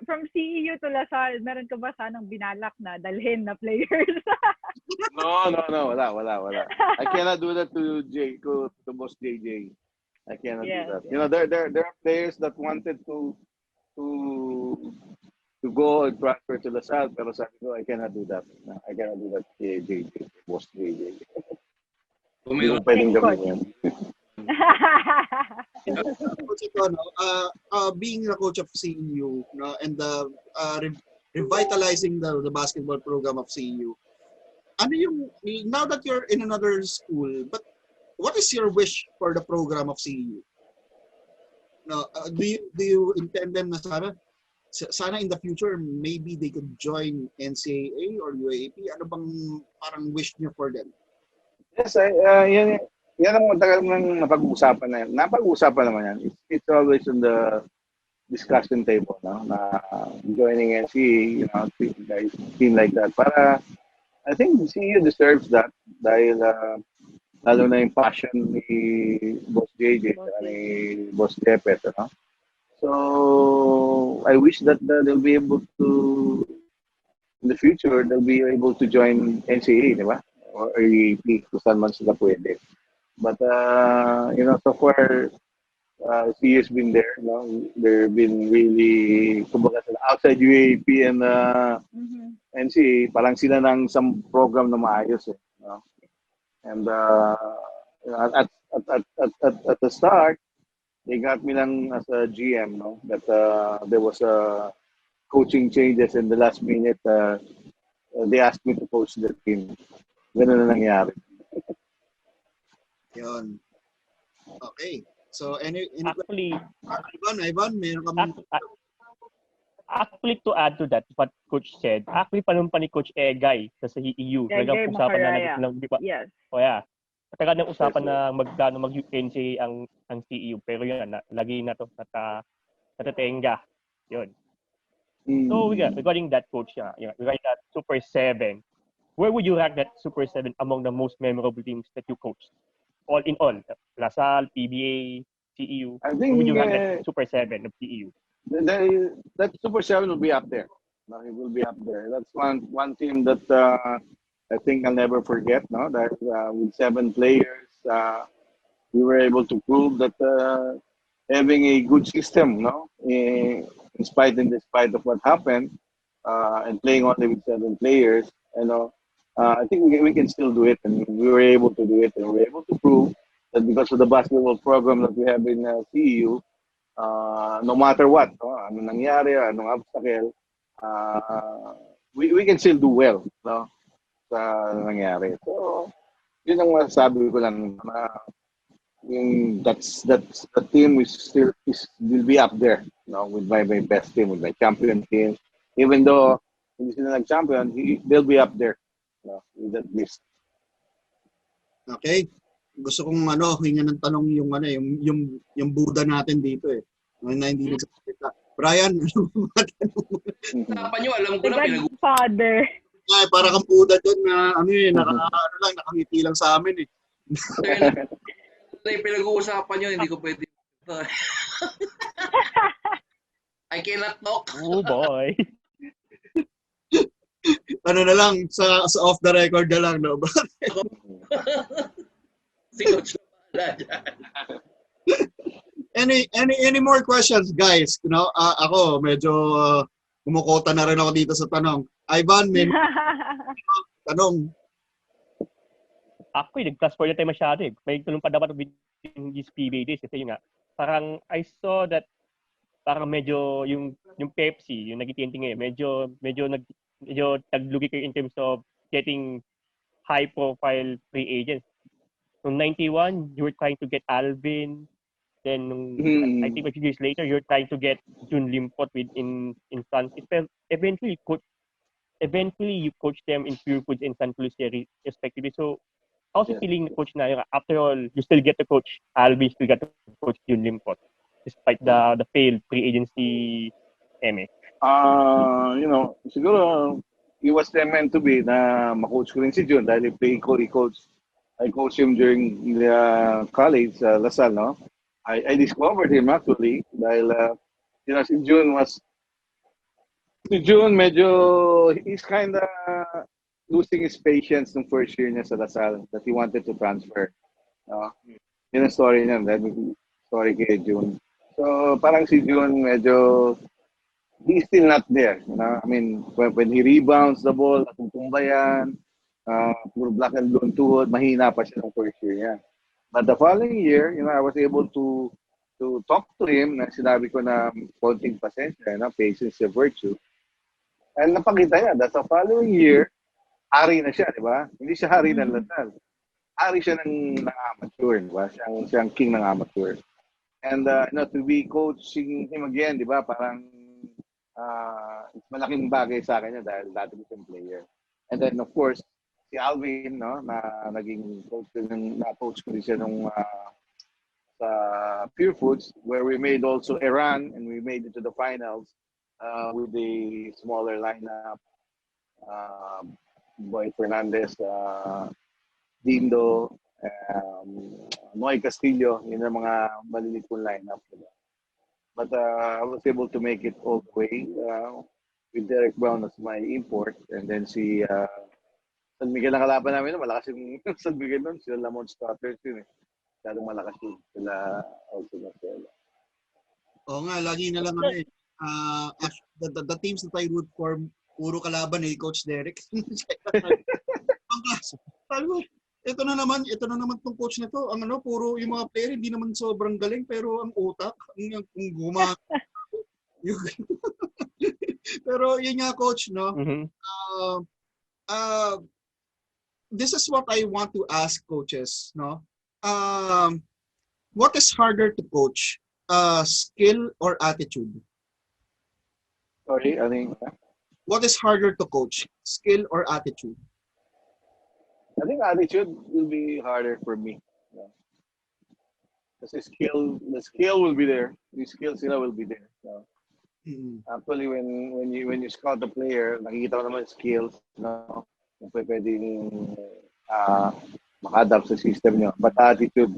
Speaker 6: From CEU to Salle, meron ka ba sanang binalak na dalhin na players?
Speaker 5: No, wala. I cannot do that to Boss JJ. I cannot do that. You know, there are players that wanted to go and transfer to Salle, pero sabi ko, I cannot do that. I cannot do that to JJ, Boss JJ. Hindi ko pwedeng gawin yan.
Speaker 2: Coach, ito, no? Being a coach of CEU, no, and revitalizing the basketball program of CEU, ano yung, now that you're in another school, but what is your wish for the program of CEU? No, do you intend them na sana in the future maybe they could join NCAA or UAAP? Ano bang parang wish niyo for them?
Speaker 5: Yes, yan ang matagal nang napag-uusapan na yan. Napag-uusapan naman yan. It's always on the discussion table, no? Na joining NCAA, you know, team like that. Para, I think CU deserves that dahil lalo na yung passion ni Boss JJ at ni Boss Jepet, no? So, I wish that they'll be able to, in the future, they'll be able to join NCAA, di ba? Or EAP, kung saan man sila pwede. But, you know, so far, CU has been there, no? They've been really, kumbaga outside UAP and NCAA, parang sila ng some program na maayos, eh, no? And at the start, they got me lang as a GM, no? That there was coaching changes in the last minute. They asked me to coach the team. Ganun na nangyari.
Speaker 2: Yun. Okay. So,
Speaker 4: Actually,
Speaker 2: Ivan, meron kami...
Speaker 4: Actually, to add to that, what Coach said, actually, panumpa ni Coach Egay sa CEU.
Speaker 6: Egay
Speaker 4: Usapan
Speaker 6: Macaraya.
Speaker 4: na di ba?
Speaker 6: Yes.
Speaker 4: O yeah. Matagal nang usapan na magkano mag-UNC ang CEU. Pero yun, lagi na to natatenga. Yun. So, regarding that, Coach, regarding that Super 7, where would you rank that Super 7 among the most memorable teams that you coached? All in all, Salle, PBA, CEU.
Speaker 5: I think,
Speaker 4: where would you rank that Super 7 of CEU?
Speaker 5: That Super 7 will be up there. No, it will be up there. That's one team that I think I'll never forget. No, that with 7 players, we were able to prove that having a good system, no, despite of what happened, and playing only with 7 players, you know, I think we can still do it, and we were able to do it, and we were able to prove that because of the basketball program that we have in CEU, no matter what, no? Ano nangyari, anong obstacle, we can still do well, no? Sa nangyari. So, yun ang masasabi ko lang na that's the team will be up there, with my best team, with my champion team. Even though hindi sila nag-champion, they'll be up there, with that list.
Speaker 2: Okay? Gusto kong hingan ng tanong yung Buddha natin dito eh. Na hindi nagsasalita. Brian, ano mga tanong?
Speaker 3: Usapan nyo, alam ko
Speaker 6: The
Speaker 3: na
Speaker 6: Godfather.
Speaker 2: Ay, para kang Buddha doon na nakangiti lang sa amin eh.
Speaker 3: pinag-uusapan nyo, hindi ko pwede. I cannot talk.
Speaker 4: Oh boy.
Speaker 2: Ano na lang, sa off the record na lang, no?
Speaker 3: Si Coach na pala dyan.
Speaker 2: Any more questions, guys? Ako medyo kumukota na rin ako dito sa tanong. Ivan, may tanong.
Speaker 4: Ako nag-fast-forward na tayo masyado eh. May tulong pa dapat within these PBA days kasi yun nga. Parang I saw that parang medyo yung Pepsi, yung nag-TNT ngayon, medyo naglugi kayo in terms of getting high-profile free agents. Noong 91, you were trying to get Alvin. Then, I think a few years later, you're trying to get Jun Limpot in Francis. But eventually, you coach them in Pure Foods and San Lucia respectively. So, how's it feeling, coach na after all, you still get to coach Alvin, you still get to coach Jun Limpot, despite the failed free agency MA?
Speaker 5: Siguro, it was meant to be na ma-coach ko rin si Jun dahil I coached him during the college, LaSalle, no? I discovered him actually dahil, si Jun medyo, he's kind of losing his patience nung first year niya sa LaSalle that he wanted to transfer. Yun ang story niya, story kay Jun. So, parang si Jun medyo, he's still not there. I mean, when he rebounds the ball, natutumba yan, puro black and blue tuhod, mahina pa siya ng first year niya. But the following year, I was able to talk to him na sinabi ko na konting pasensya, patience is a virtue. And napakita niya that the following year, hari na siya, di ba? Hindi siya hari ng LaSalle. Hari siya ng amateur, di ba? Siyang king ng amateur. And to be coaching him again, di ba? Parang malaking bagay sa akin dahil dati ko siyang player. And then, of course, si Alvin, na naging na-coach ko rin siya nung sa Pure Foods, where we made also a run and we made it to the finals with the smaller lineup. Boy Fernandez, Dindo, Noy Castillo, yun ang mga malilit kong lineup. But I was able to make it all the way with Derrick Brown as my import, and then si San Miguel ang kalaban namin, malakas yung San Miguel nun, sila Lamont Stotters yun eh. Masyadong malakas yun, sila also Marcelo.
Speaker 2: Oo nga, lagi na lang the teams that I root for, puro kalaban Coach Derrick. Sabi ko, ito na naman tong coach na to. Ang puro yung mga player hindi naman sobrang galing pero ang utak, ang pero yun nga coach, no?
Speaker 4: Mm-hmm.
Speaker 2: This is what I want to ask coaches, no? What is harder to coach? Skill or attitude?
Speaker 5: Sorry, I think.
Speaker 2: What is harder to coach? Skill or attitude?
Speaker 5: I think attitude will be harder for me. Because the skill will be there. The skills will be there. Actually, when you scout the player, nakikita mo naman skills, kung pwedeng maka-adapt sa system niyo. But attitude,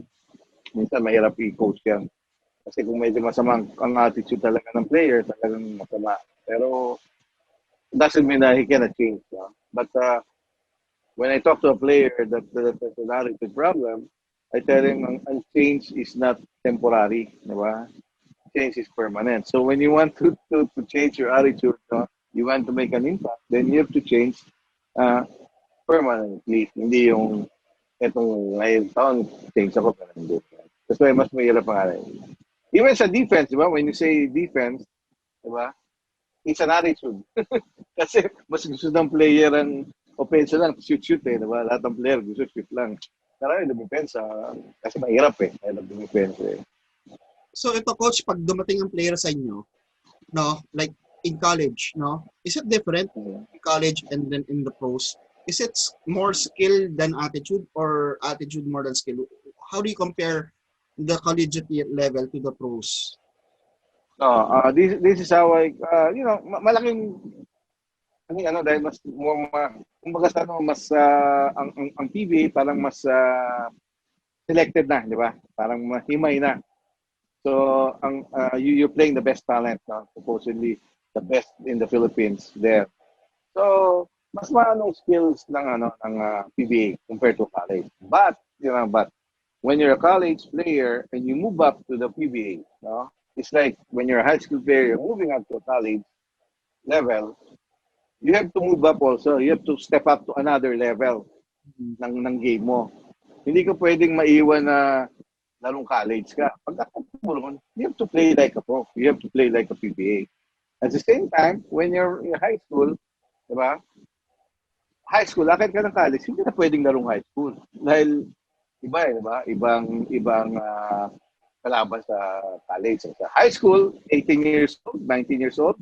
Speaker 5: minsan mahirap i-coach yan. Kasi kung medyo masama ang attitude talaga ng player, talagang masama. Pero it doesn't mean that he cannot change. But when I talk to a player that has an attitude problem, I tell him ang change is not temporary. Diba? Change is permanent. So when you want to change your attitude, you want to make an impact, then you have to change permanently. Hindi yung etong ngayon taon, change ako pero hindi. Kasi mas mahirap ang Even sa defense, di ba? When you say defense, di ba? It's an attitude. Kasi mas gusto ng player ang offense lang, shoot eh, di ba? Lahat ng player gusto shoot lang. Pero yung defense, kasi mahirap eh. Mahirap yung defense eh.
Speaker 2: So ito coach, pag dumating ang player sa inyo, no, like in college, no, is it different in college and then in the pros? Is it more skill than attitude or attitude more than skill? How do you compare the collegiate level to the pros?
Speaker 5: This is how I, malaking, dahil mas, kumbaga sa mas, ang PBA parang mas selected na, di ba? Parang mahimay na. So, you're playing the best talent, no? Supposedly the best in the Philippines there. So, mas maanong skills ng PBA compared to college. But when you're a college player and you move up to the PBA, no? It's like when you're a high school player, you're moving up to a college level, you have to move up also. You have to step up to another level ng game mo. Hindi ka pwedeng maiwan na larong college ka. Pagkatapos mo, you have to play like a pro. You have to play like a PBA. At the same time, when you're in high school, di ba? High school, akit ka ng college, hindi na pwedeng larong high school. Dahil iba di ba? Ibang kalaban sa college. Sa high school, 18 years old, 19 years old,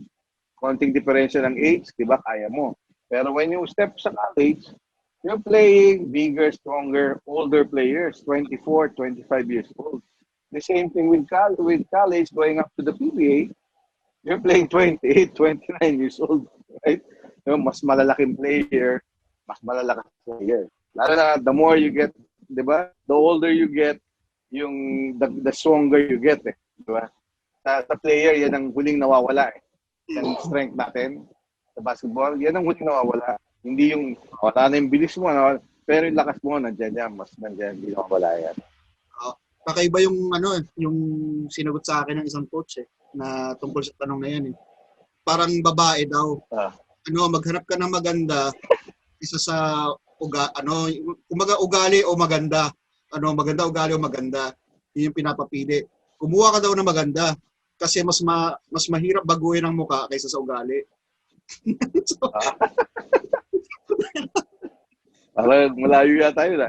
Speaker 5: konting diferensya ng age, di ba? Kaya mo. Pero when you step sa college, you're playing bigger, stronger, older players, 24, 25 years old. The same thing with college going up to the PBA, you're playing 28, 29 years old, right? Mas malalaking player, mas malalaking player. Lalo na, the more you get, di ba? The older you get, the stronger you get, eh. Di ba? Sa player, yan ang huling nawawala, eh. Yung strength natin sa basketball, yan ang huling nawawala. Hindi yung, wala na yung bilis mo, pero yung lakas mo, nandiyan, mas nandiyan, hindi nawawala yan.
Speaker 2: Kakaiba yung sinagot sa akin ng isang coach na tungkol sa tanong na yan Parang babae daw. Maghanap ka ng maganda isa sa kumbaga ugali o maganda. Maganda ugali o maganda. Yun yung pinapapili. Kumuha ka daw ng maganda kasi mas mahirap baguhin ang mukha kaysa sa ugali.
Speaker 5: Parang malayo yata yun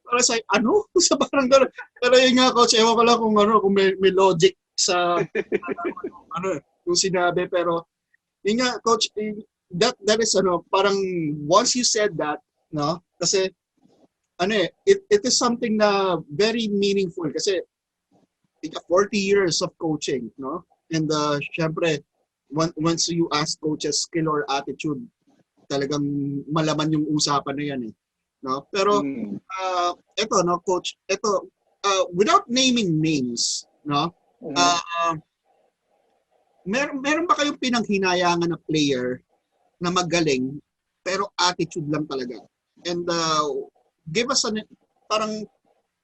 Speaker 2: Para sa sa parang gano'n. Pero yun nga coach, ewan ko lang kung may logic sa yung sinabi, pero yun nga coach, that is parang once you said that, no? Kasi it is something na very meaningful kasi 40 years of coaching, no? And syempre once you ask coaches skill or attitude, talagang malaman yung usapan na yan no? Pero eto no coach, without naming names, no? Meron ba kayong pinanghinayangan na player na magaling pero attitude lang talaga? And give us parang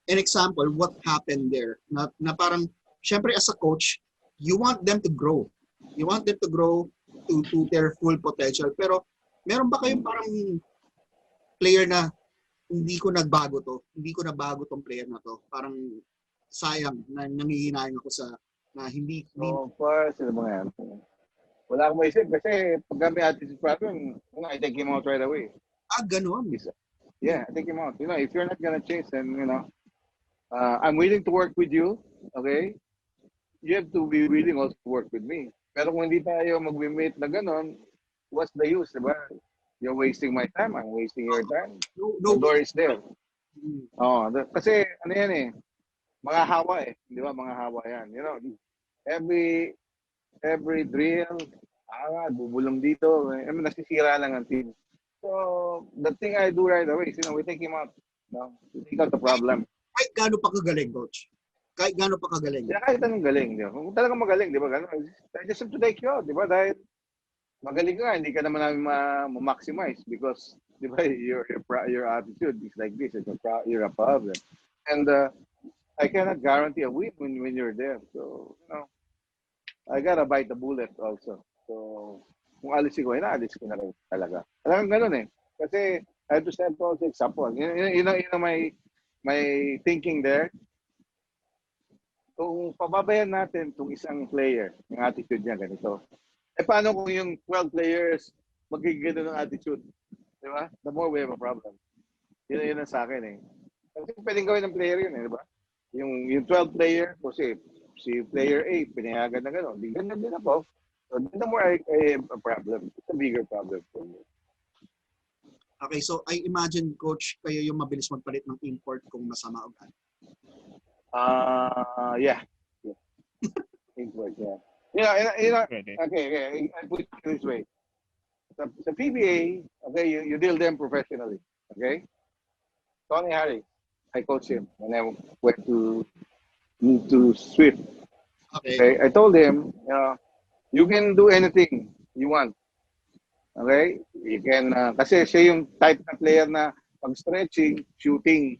Speaker 2: an example what happened there na parang syempre as a coach you want them to grow to their full potential, pero meron ba kayong parang player na hindi ko nabago tong player na to, parang sayang na nangihinayang ako sa na hindi
Speaker 5: sila mga yan. Wala akong maisip kasi pag may attitude problem, I take him out right away.
Speaker 2: Ganon.
Speaker 5: Yeah, I take him out. If you're not gonna chase, then I'm willing to work with you, okay? You have to be willing also to work with me. Pero kung hindi tayo mag-meet na ganon, what's the use, diba? You're wasting my time, I'm wasting your time. The door is there. Kasi yan mga hawa di ba? Mga hawa yan. Every drill, bubulong dito, nasisira lang ang team. So, the thing I do right away is, we take him out. We take out the problem.
Speaker 2: Kahit gaano pa kagaling, coach? Kahit gaano pa kagaling?
Speaker 5: Kahit anong galing. Kung talagang magaling, di ba? I just have to take you out, di ba? Dahil magaling ka, hindi ka naman namin ma-maximize because, di ba, your attitude is like this. You're a problem. And I cannot guarantee a win when you're there. So, I gotta bite the bullet also. So, kung alisin ko, inaalis ko na rin talaga. Talagang ganun Kasi, I have to set also example. My thinking there. kung pababayan natin itong isang player, yung attitude niya ganito, paano kung yung 12 players magiging ganun ang attitude? Di ba? The more we have a problem. Yun ang sa akin eh. Kasi pwedeng gawin ng player yun eh, di ba? Yung 12 player, kasi si player A, pinayagan na gano'n. Di ganun din ako. So, the more I have a problem. It's a bigger problem for me.
Speaker 2: Okay, so I imagine, Coach, kayo yung mabilis magpalit ng import kung masama o gan.
Speaker 5: Yeah. Import, yeah. Okay. I put it this way. Sa PBA, okay, you deal them professionally. Okay? Tony Harris, I coached him when I went to Swift. Okay? I told him, you can do anything you want. Okay? You can, kasi siya yung type na player na pag stretching, shooting.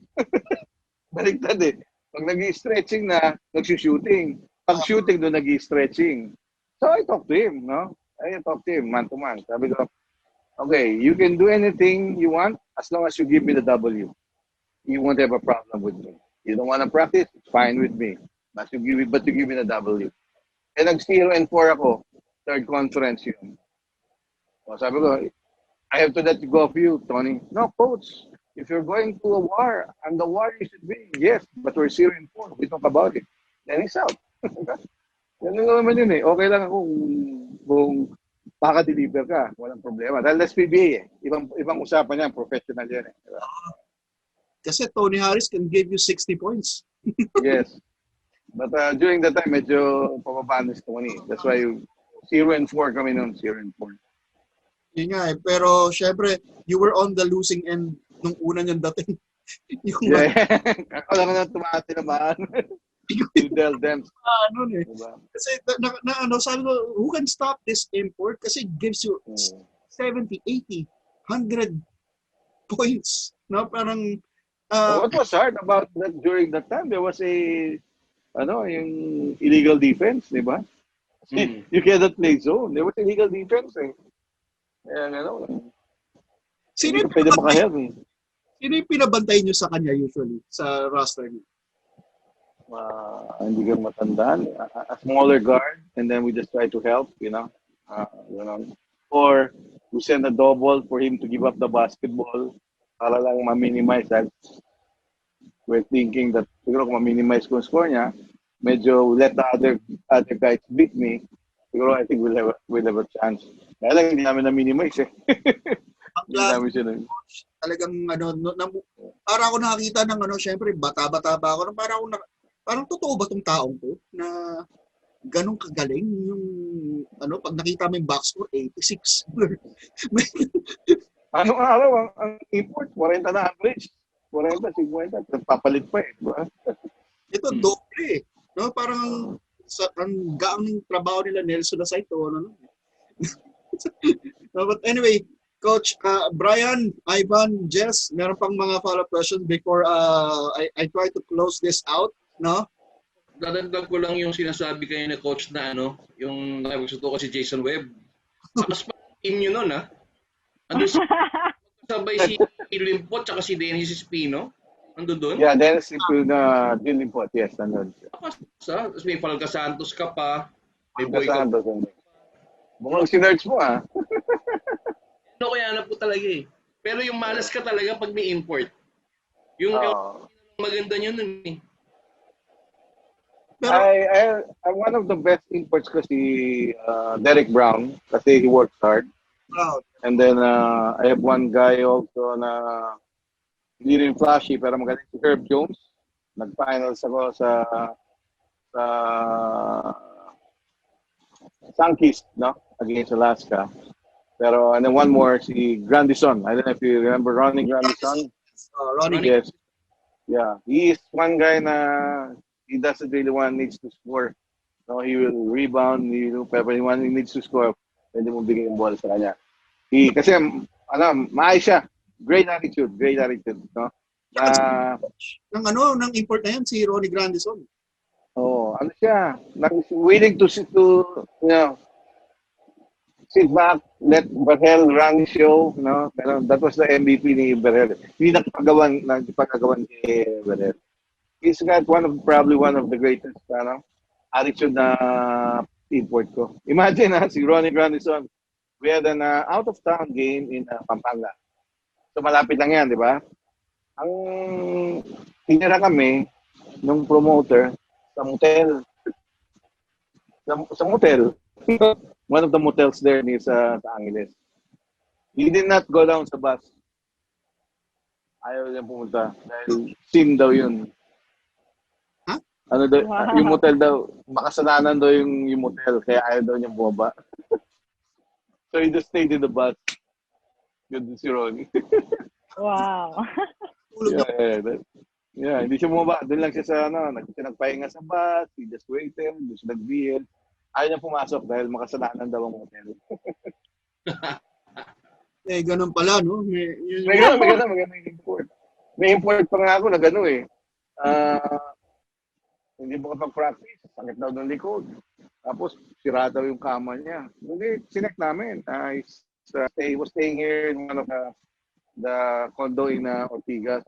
Speaker 5: Baliktad eh. Pag nag-stretching na, nag-shooting. Pag shooting doon, nag-stretching. So I talked to him, no? I talked to him man to man. Sabi ko, okay, you can do anything you want as long as you give me the W. You won't have a problem with me. You don't want to practice, it's fine with me. But you give me the W. And nag-0-4 ako. Third conference yun. So sabi ko, I have to let go of you, Tony. No, coach. If you're going to a war, I'm the war you should be. Yes, but we're 0-4. We talk about it. Then he's out. Ganun naman yun eh. Okay lang ako kung maka-deliver ka. Walang problema. Dahil that's PBA eh. Ibang usapan yan. Professional yan eh. Diba?
Speaker 2: Kasi Tony Harris can give you 60 points.
Speaker 5: Yes. But during that time, medyo pababa na si Tony. That's why 0-4 kami noon. 0-4.
Speaker 2: Yun nga eh. Pero syempre, you were on the losing end nung una niyang dating.
Speaker 5: Yeah. Ako lang na tumati naman. You tell them.
Speaker 2: Ano eh.
Speaker 5: Diba?
Speaker 2: Kasi sabi ko, who can stop this import? Kasi it gives you 70, 80, 100 points. No? Parang
Speaker 5: what was hard about that during that time? There was yung illegal defense, di ba? You cannot play zone. There was illegal defense eh. Kaya
Speaker 2: sino yung pinabantay nyo sa kanya usually sa roster niyo?
Speaker 5: Hindi ka matandaan. A smaller guard, and then we just try to help, or we send a double for him to give up the basketball para lang ma-minimize that. We're thinking that siguro kung ma-minimize ko yung score niya, medyo let the other guys beat me. Siguro I think we'll have a chance. Kaya lang hindi namin na-minimize eh. Hindi namin siya na.
Speaker 2: Talagang parang ako nakakita ng syempre bata-bata pa ako. Parang totoo ba tong taong to na ganun kagaling yung pag nakita mo yung box score 86.
Speaker 5: Anong araw ang import 40 na average. 40, 50, papalit pa eh, diba?
Speaker 2: Ito doble eh. No, parang ang gaang ng trabaho nila Nelson na Saito No, but anyway, Coach Brian, Ivan, Jess, meron pang mga follow-up questions before I try to close this out. No?
Speaker 3: Dadagdag ko lang yung sinasabi kayo ni Coach na yung nakipagsuto ko si Jason Webb. Tapos pa team nyo nun Andun sabay si Limpot tsaka si Dennis Espino. Andun doon?
Speaker 5: Yeah, Dennis Limpot. Yes, nandun.
Speaker 3: Tapos may Falca Santos ka pa. May
Speaker 5: Falca Santos. Bukang sinerge mo
Speaker 3: kaya na po talaga eh. Pero yung malas ka talaga pag may import. Yung maganda nyo nun eh.
Speaker 5: Pero, I'm one of the best imports kasi Derrick Brown kasi he works hard. And then I have one guy also na hindi rin flashy pero magaling si Herb Jones. Nag-finals ako sa Sankist, against Alaska. Pero and then one more si Grandison. I don't know if you remember Ronnie Grandison.
Speaker 2: Ronnie.
Speaker 5: Yes. Yeah, he is one guy na he doesn't really needs to score. No, he will rebound, pero when he needs to score, pwede mo bigay yung ball sa kanya. Kasi maayos siya. Great attitude, no?
Speaker 2: Ng import na yan si Ronnie Grandison.
Speaker 5: Siya, willing to sit back, let Berhel run the show, no? Pero that was the MVP ni Berhel. Hindi nakapagawan ni Berhel. He's got probably one of the greatest attitude na import ko. Imagine si Ronnie Grandison, we had an out-of-town game in Pampanga. So malapit lang yan, di ba? Ang tinira kami nung promoter sa motel. Sa motel. One of the motels there sa Angeles. He did not go down sa bus. Ayaw niya pumunta. Dahil sin daw yun.
Speaker 2: Huh?
Speaker 5: Ano daw,
Speaker 6: Wow.
Speaker 5: yung motel daw, makasalanan daw yung motel, kaya ayaw daw niya bumaba. So he just stayed in the bus. Good si Ronnie.
Speaker 6: Wow.
Speaker 5: Yeah, hindi siya bumaba. Doon lang siya sa, nagpahinga sa bus, he just waited, doon siya nag-beer. Ayaw niya pumasok dahil makasalanan daw ang motel.
Speaker 2: Ganun pala, no?
Speaker 5: May ganun import. May import pa nga ako na gano'n eh. Hindi mo kapag-practice, sakit daw ng likod. Tapos, sira daw yung kama niya. Hindi, sinek namin. He was staying here in one of the condo in Ortigas.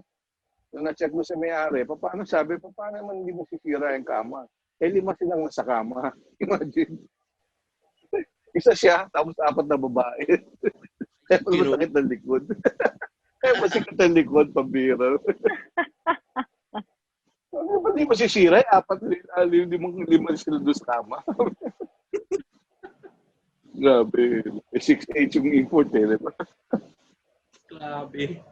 Speaker 5: Nung na-check mo sa may-ari, paano naman hindi mo sisira yung kama? 5 silang nasa kama. Imagine. Isa siya, tapos 4 na babae. Kaya masakit ng likod. Kaya masakit ng likod, pambira. Ba't di masisira? 5 sila doon sa kama. Grabe. 6'8" yung import eh. Diba?
Speaker 3: Grabe.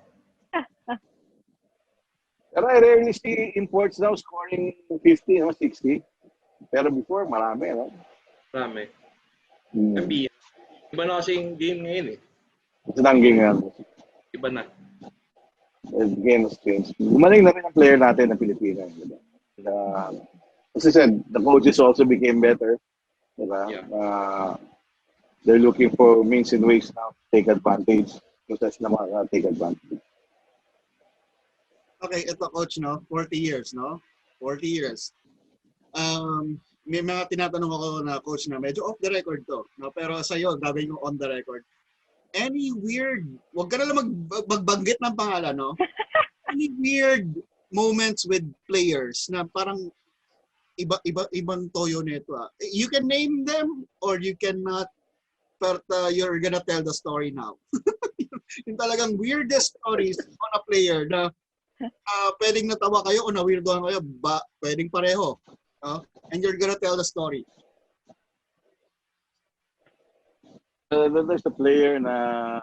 Speaker 5: Pero I rarely see imports now scoring 50, 60. Pero before, marami. No?
Speaker 3: Marami. Sabi, iba na kasing game ngayon eh.
Speaker 5: Sinangging nga.
Speaker 3: Iba na.
Speaker 5: The game has changed. Gumaling na rin ang player natin ng Pilipinas. Diba? As I said, the coaches also became better. Diba?
Speaker 3: Yeah.
Speaker 5: They're looking for means and ways now to take advantage. Kasi na take advantage.
Speaker 2: Okay, ito coach, no? 40 years, no? 40 years. May mga tinatanong ako na coach na medyo off the record to, no? Pero sa'yo, gagawin ko on the record. Any weird, wag ka na lang magbanggit ng pangalan, no? Any weird moments with players na parang ibang toyo nito. You can name them or you cannot, but you're gonna tell the story now. Yung talagang weirdest stories on a player na pwedeng natawa kayo o na-weirdohan kayo, pwedeng pareho. And you're gonna tell the story.
Speaker 5: There's a player na,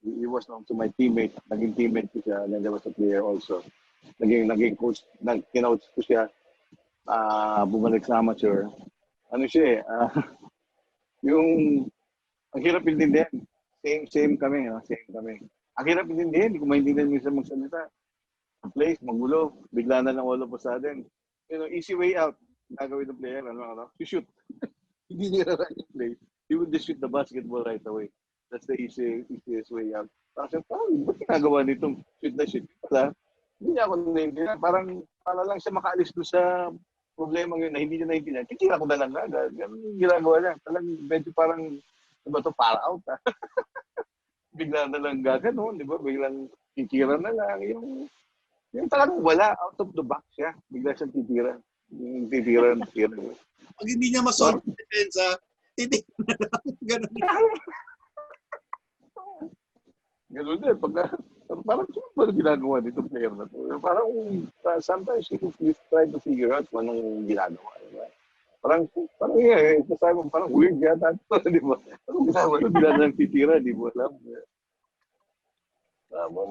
Speaker 5: he was known to my teammate. Naging teammate ko siya. And there was a player also. Naging coach. Kinoach ko siya. Bumalik sa amateur. Ano siya ang hirap intindihan. Same kami. Same kami. Ang hirap intindihan. Hindi ko maintindihan minsan magsalita. Ang place, magulo. Bigla na lang all of a sudden. Easy way out. Nagawin ng player. To shoot. Hindi niya run yung play. He would just shoot the basketball right away. That's the easiest way out. Parang ba't ginagawa nitong shoot na shoot? Pala, hindi niya ako naiintindihan. Parang para lang siya makaalis doon sa problema yun na hindi niya naiintindihan. Kikira ko na lang agad. Ganun yung ginagawa niya. Talagang medyo parang, para out Bigla na lang gagano, di ba? Biglang kikira na lang. Yung talagang wala, out of the box siya. Bigla siyang titira. Yung titira.
Speaker 2: Pag hindi niya masolve yung depensa, titignan na lang. Ganun.
Speaker 5: Ganun din. Parang ano ginagawa nito player na to? Parang sometimes you try to figure out kung anong ginagawa. Diba? Parang parang weird yata. Di ba? Anong ginagawa? Bigla na lang titira. Di mo alam.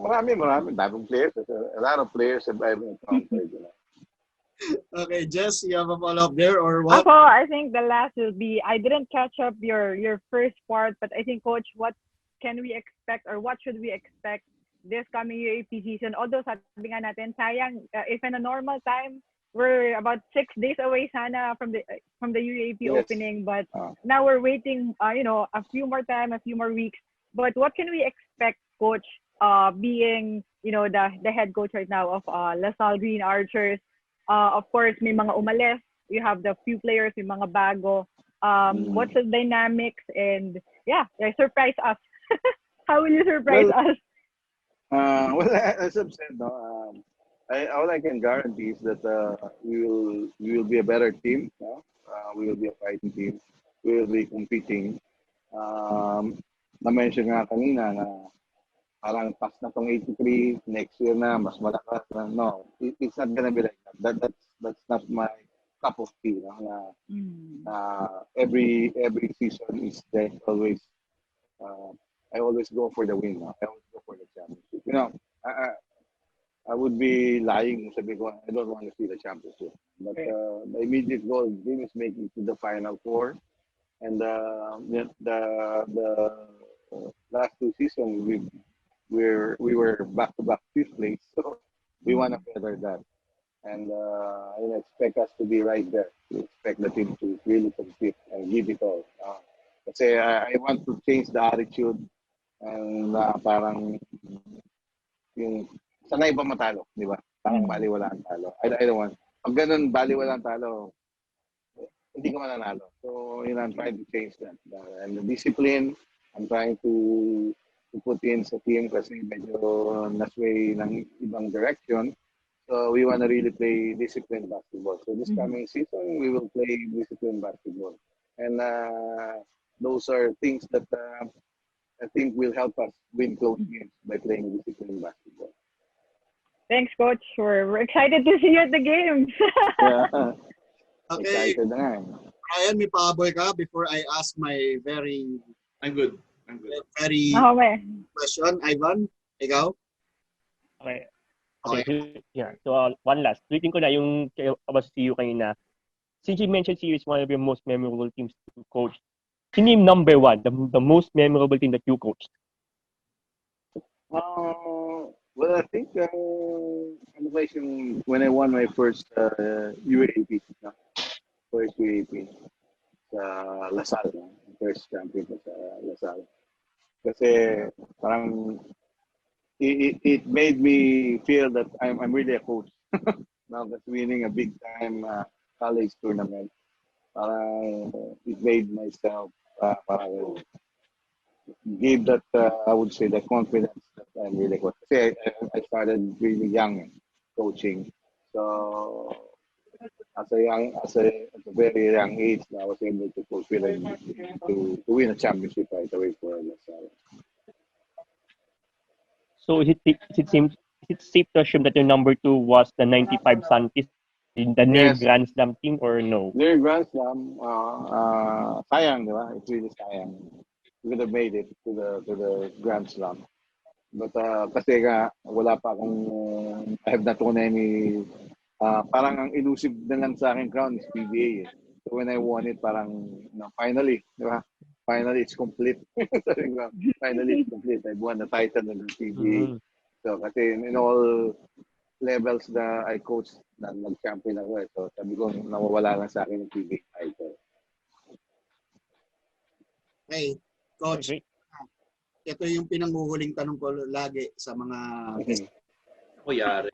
Speaker 5: Marami. Daming players. A lot of players have ever encountered.
Speaker 2: Okay, Jess, you have a follow-up there or what?
Speaker 6: Ako, I think the last will be, I didn't catch up your first part, but I think, Coach, what can we expect or what should we expect this coming UAP season? Although sabi nga natin, sayang, if in a normal time, we're about 6 days away sana from the UAP opening, but now we're waiting, a few more weeks. But what can we expect, Coach, being, the head coach right now of LaSalle Green Archers? Of course, may mga umalis. You have the few players, may mga bago. What's the dynamics? And surprise us. How will you surprise us?
Speaker 5: Well, as I've said, All I can guarantee is that we will be a better team. No? We will be a fighting team. We will be competing. Na-mention nga kanina na parang pass na tong 83, next year na, mas malakas na. No, it's not gonna be like that. That's not my cup of tea. No? Every season is there always. I always go for the win. No? I always go for the championship. I would be lying kung sabi ko, I don't want to see the championship. But the immediate goal team is making to the final four. And the last two seasons we were back to back fifth place, so we want to better that, and expect us to be right there. We expect the team to really compete and give it all. Kasi I want to change the attitude and parang yung sanay ba matalo, di ba? Parang baliwala ang talo. I don't want. Pag ganun, baliwala ang talo, hindi ka mananalo. So, I'm trying to change that. And the discipline, I'm trying to put in sa team kasi medyo nasway ng ibang direction. So, we want to really play disciplined basketball. So, this coming season, we will play disciplined basketball. And those are things that I think will help us win close games by playing disciplined basketball.
Speaker 6: Thanks, Coach. We're excited to see you at the games.
Speaker 5: Yeah.
Speaker 2: Okay.
Speaker 5: Excited na nga.
Speaker 2: Ryan, may paboy ka before I ask my very
Speaker 3: I'm good.
Speaker 2: question. Ivan, ikaw?
Speaker 4: Okay. Yeah. So, one last. Tweeting ko na yung about CU kanina. Since you mentioned CU is one of your most memorable teams to coach, can you name number one, the most memorable team that you coached?
Speaker 5: Well, I think when I won my first UAP, first UAP sa Salle, first champion sa Salle. Kasi parang it made me feel that I'm really a coach. Now that's winning a big time college tournament. Parang it made myself parang give that I would say the confidence that I'm really good. Kasi I started really young coaching, so as a very young age, I was able to fulfill to win a championship right away for LaSalle.
Speaker 4: So is it safe to assume that your number two was the 95 Santis in the near
Speaker 5: Yes.
Speaker 4: Grand Slam team or no?
Speaker 5: Near Grand Slam, sayang, di ba? It's really sayang. We could have made it to the Grand Slam. But kasi nga, wala pa akong, I have not won any, parang ang elusive na lang sa akin crown is PBA. Eh. So when I won it, parang, finally, di ba? Finally, it's complete. Finally, it's complete. I've won the title ng PBA. So kasi in all levels na I coach, na nag-champion ako eh. So sabi ko, nawawala lang sa akin yung PBA title.
Speaker 2: Hey, Coach,
Speaker 4: Okay.
Speaker 2: ito yung pinanghuhuling tanong ko lagi sa mga
Speaker 3: Yari.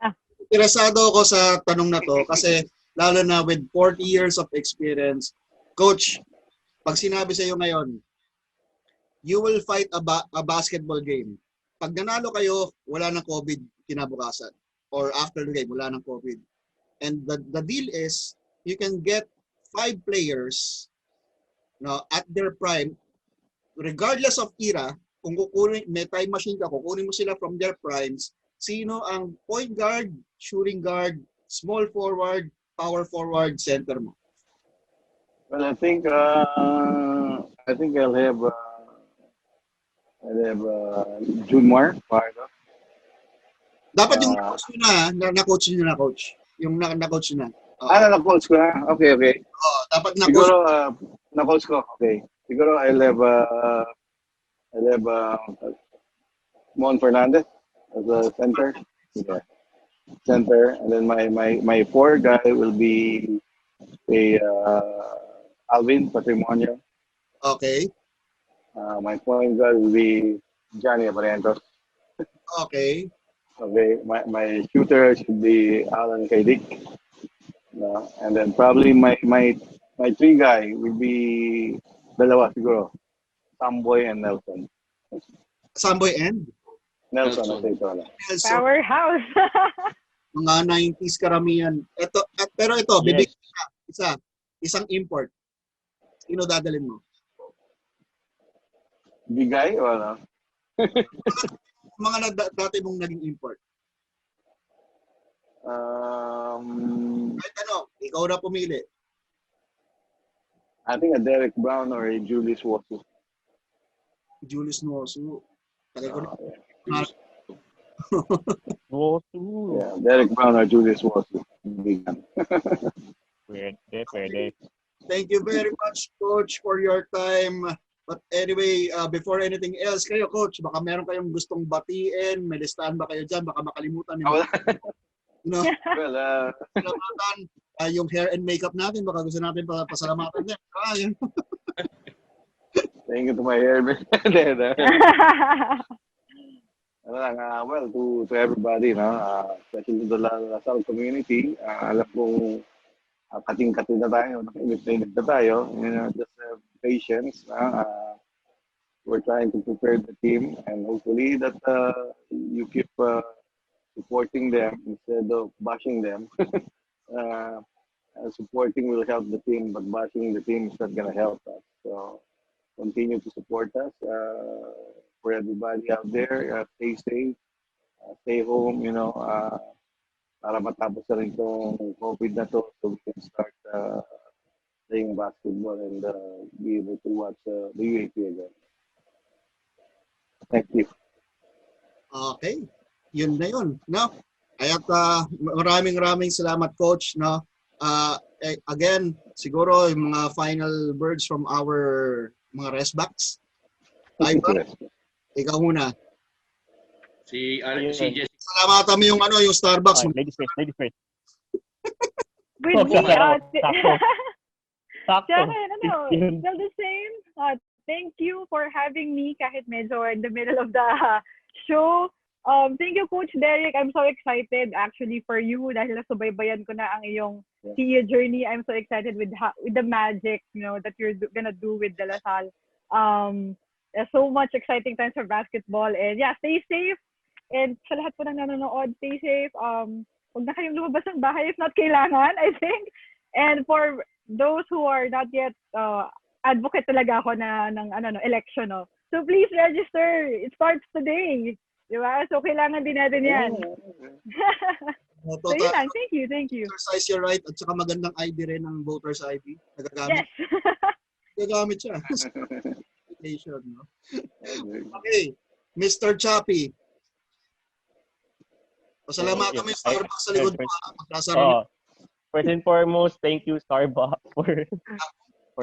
Speaker 2: interesado ako sa tanong na to kasi lalo na with 40 years of experience. Coach, pag sinabi sa iyo ngayon, you will fight a basketball game. Pag nanalo kayo, wala nang COVID kinabukasan. Or after the game, wala nang COVID. And the deal is, you can get 5 players at their prime, regardless of era, kung kukunin, may time machine ka, kukunin mo sila from their primes, sino ang point guard, shooting guard, small forward, power forward, center mo?
Speaker 5: Well, I think I'll have Junmar fired up.
Speaker 2: Dapat yung na-coach nyo na-coach nyo na, coach. Yung na-coach nyo na.
Speaker 5: Na-coach ko na? Okay.
Speaker 2: Dapat na-coach.
Speaker 5: Siguro, na-coach ko. Okay. Siguro, I'll have Mon Fernandez as a center. Yeah. Center. And then my 4 guy will be Alvin Patrimonio.
Speaker 2: Okay.
Speaker 5: My point guard will be Johnny Abarientos.
Speaker 2: Okay.
Speaker 5: Okay. My shooter should be Alan Kaidik. And then probably my 3 guy will be dalawa siguro. Samboy and Nelson.
Speaker 2: Samboy and?
Speaker 5: Nelson.
Speaker 2: Nelson.
Speaker 6: Powerhouse.
Speaker 2: Mga 90s karamihan. Pero ito,
Speaker 4: Yes.
Speaker 2: bibigyan ka isang import. Sino dadalhin mo?
Speaker 5: Bigay o ano?
Speaker 2: Mga dati mong naging import. Kahit ano, ikaw na pumili.
Speaker 5: I think a Derrick Brown or a Julius Wasu.
Speaker 2: Julius Nosu. Tagay ko na.
Speaker 4: Wosu.
Speaker 5: Yeah, Derrick Brown or Julius Wasu. Bigan.
Speaker 4: Pwede.
Speaker 2: Thank you very much, Coach, for your time. But anyway, before anything else, kayo, Coach, baka meron kayong gustong batiin, may listahan ba kayo dyan? Baka makalimutan niyo. No?
Speaker 5: Well,
Speaker 2: Salamatan, yung hair and makeup natin, baka gusto natin pasalamatan din.
Speaker 5: thank you to my hair. Well, to everybody, no? Especially to the Salle community, alam kong kating-kating na tayo, nakiinit na tayo. Just have patience. We're trying to prepare the team, and hopefully that you keep supporting them instead of bashing them. Supporting will help the team, but bashing the team is not going to help us. So continue to support us. For everybody out there, stay safe, stay home, para matapos na rin itong COVID na to, so we can start playing basketball and be able to watch the UAP again. Thank you.
Speaker 2: Okay. Yun na yun. No? Kaya maraming salamat, Coach. No? Again, siguro yung mga final words from our mga rest backs. Ivan, ikaw muna.
Speaker 3: Si Jessica.
Speaker 2: Salamatan mo yung Starbucks.
Speaker 4: Ladies first.
Speaker 6: With
Speaker 4: Oh,
Speaker 6: me,
Speaker 4: Sakto.
Speaker 6: still the same. Thank you for having me kahit medyo in the middle of the show. Thank you, Coach Derrick. I'm so excited actually for you dahil nasubaybayan ko na ang iyong CEO journey. I'm so excited with the magic, that you're gonna do with De La Salle. There's so much exciting times for basketball, and yeah, stay safe. And sa lahat po ng nanonood, stay safe. Huwag na kayong lumabas ng bahay if not kailangan, I think. And for those who are not yet advocate talaga ako ng election, no. So please register. It starts today. Di ba? So kailangan din natin yan. So yun lang. Thank you.
Speaker 2: Exercise your right at saka magandang ID rin ng voter's ID. Nagagamit.
Speaker 6: Yes.
Speaker 2: Nagagamit siya. No? Okay. Mr. Chappy. Pasalamatan mo yung Starbucks sa likod mo.
Speaker 4: First and foremost, thank you Starbucks for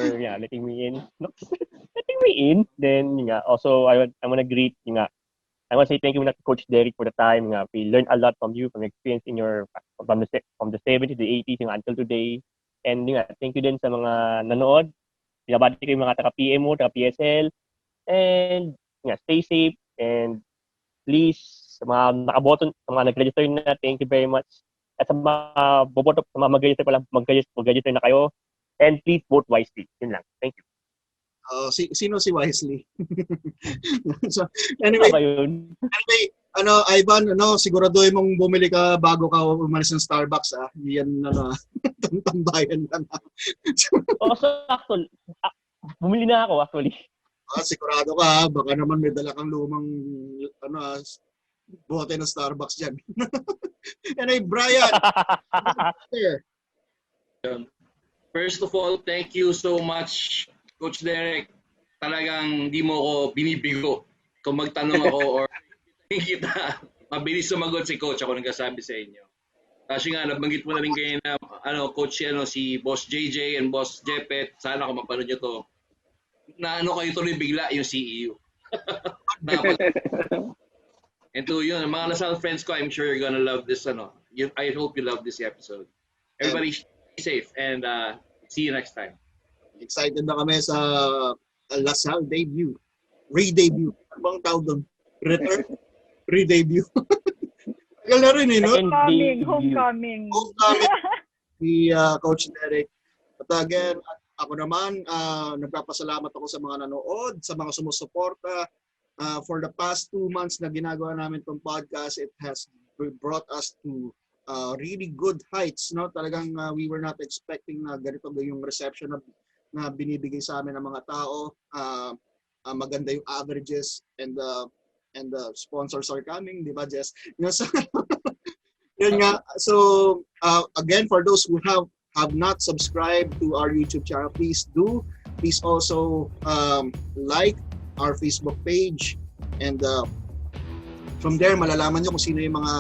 Speaker 4: letting me in. Letting me in. Then also I want to greet I want to say thank you to Coach Derrick for the time. We learned a lot from you, from experience in from the 70s to the 80s until today. And thank you din sa mga nanood. Binabati ko yung mga taga-PMO, taga-PSL. And stay safe. And please, sa mga nakaboto, sa mga nag-register na, thank you very much. At sa mga boboto, sa mga mag-register pa lang, mag-register na kayo. And please vote wisely. Yun lang. Thank you.
Speaker 2: Sino si Wisely? So, anyway, Ivan, siguraduhin mong bumili ka bago ka umalis ng Starbucks, Yan tambayan lang.
Speaker 4: So actually, bumili na ako actually.
Speaker 2: Sigurado ka, baka naman may dala kang lumang bote ng Starbucks dyan. Anyway, Brian.
Speaker 3: First of all, thank you so much, Coach Derrick. Talagang di mo ako binibigo kung magtanong ako or kita. Mabilis sumagot si Coach, ako nagsasabi sa inyo. Kasi nabanggit mo na rin kayo na Coach si Boss JJ and Boss Jepet. Sana kung mapanood nyo to. Kayo tuloy bigla yung CEO. And to yun, mga Lasal friends ko, I'm sure you're gonna love this. I hope you love this episode. Everybody stay safe and see you next time.
Speaker 2: Excited na kami sa Lasal debut. Re-debut. Ano bang tawag doon? Return? Re-debut. Tagal na rin no?
Speaker 6: Homecoming.
Speaker 2: Si Coach Derrick. At again, ako naman, nagpapasalamat ako sa mga nanood, sa mga sumusuporta. For the past 2 months na ginagawa namin itong podcast, it has brought us to really good heights, no? Talagang we were not expecting na ganito yung reception na binibigay sa amin ng mga tao. Maganda yung averages and the sponsors are coming, di ba, Jess? So, yun nga. So, again, for those who have not subscribed to our YouTube channel, please do. Please also like our Facebook page, and from there, malalaman nyo kung sino yung mga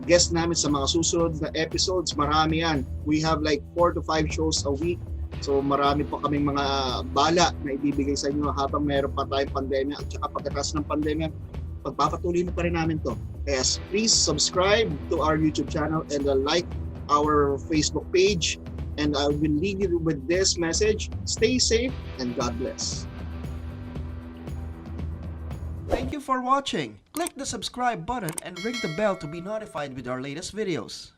Speaker 2: guests namin sa mga susunod na episodes. Marami yan. We have like 4 to 5 shows a week. So marami pa kaming mga bala na ibibigay sa inyo habang meron pa tayong pandemya, at saka pagkatapos ng pandemya, pagpapatuloy na pa rin namin to. Yes, please subscribe to our YouTube channel and like our Facebook page. And I will leave you with this message. Stay safe and God bless.
Speaker 1: Thank you for watching. Click the subscribe button and ring the bell to be notified with our latest videos.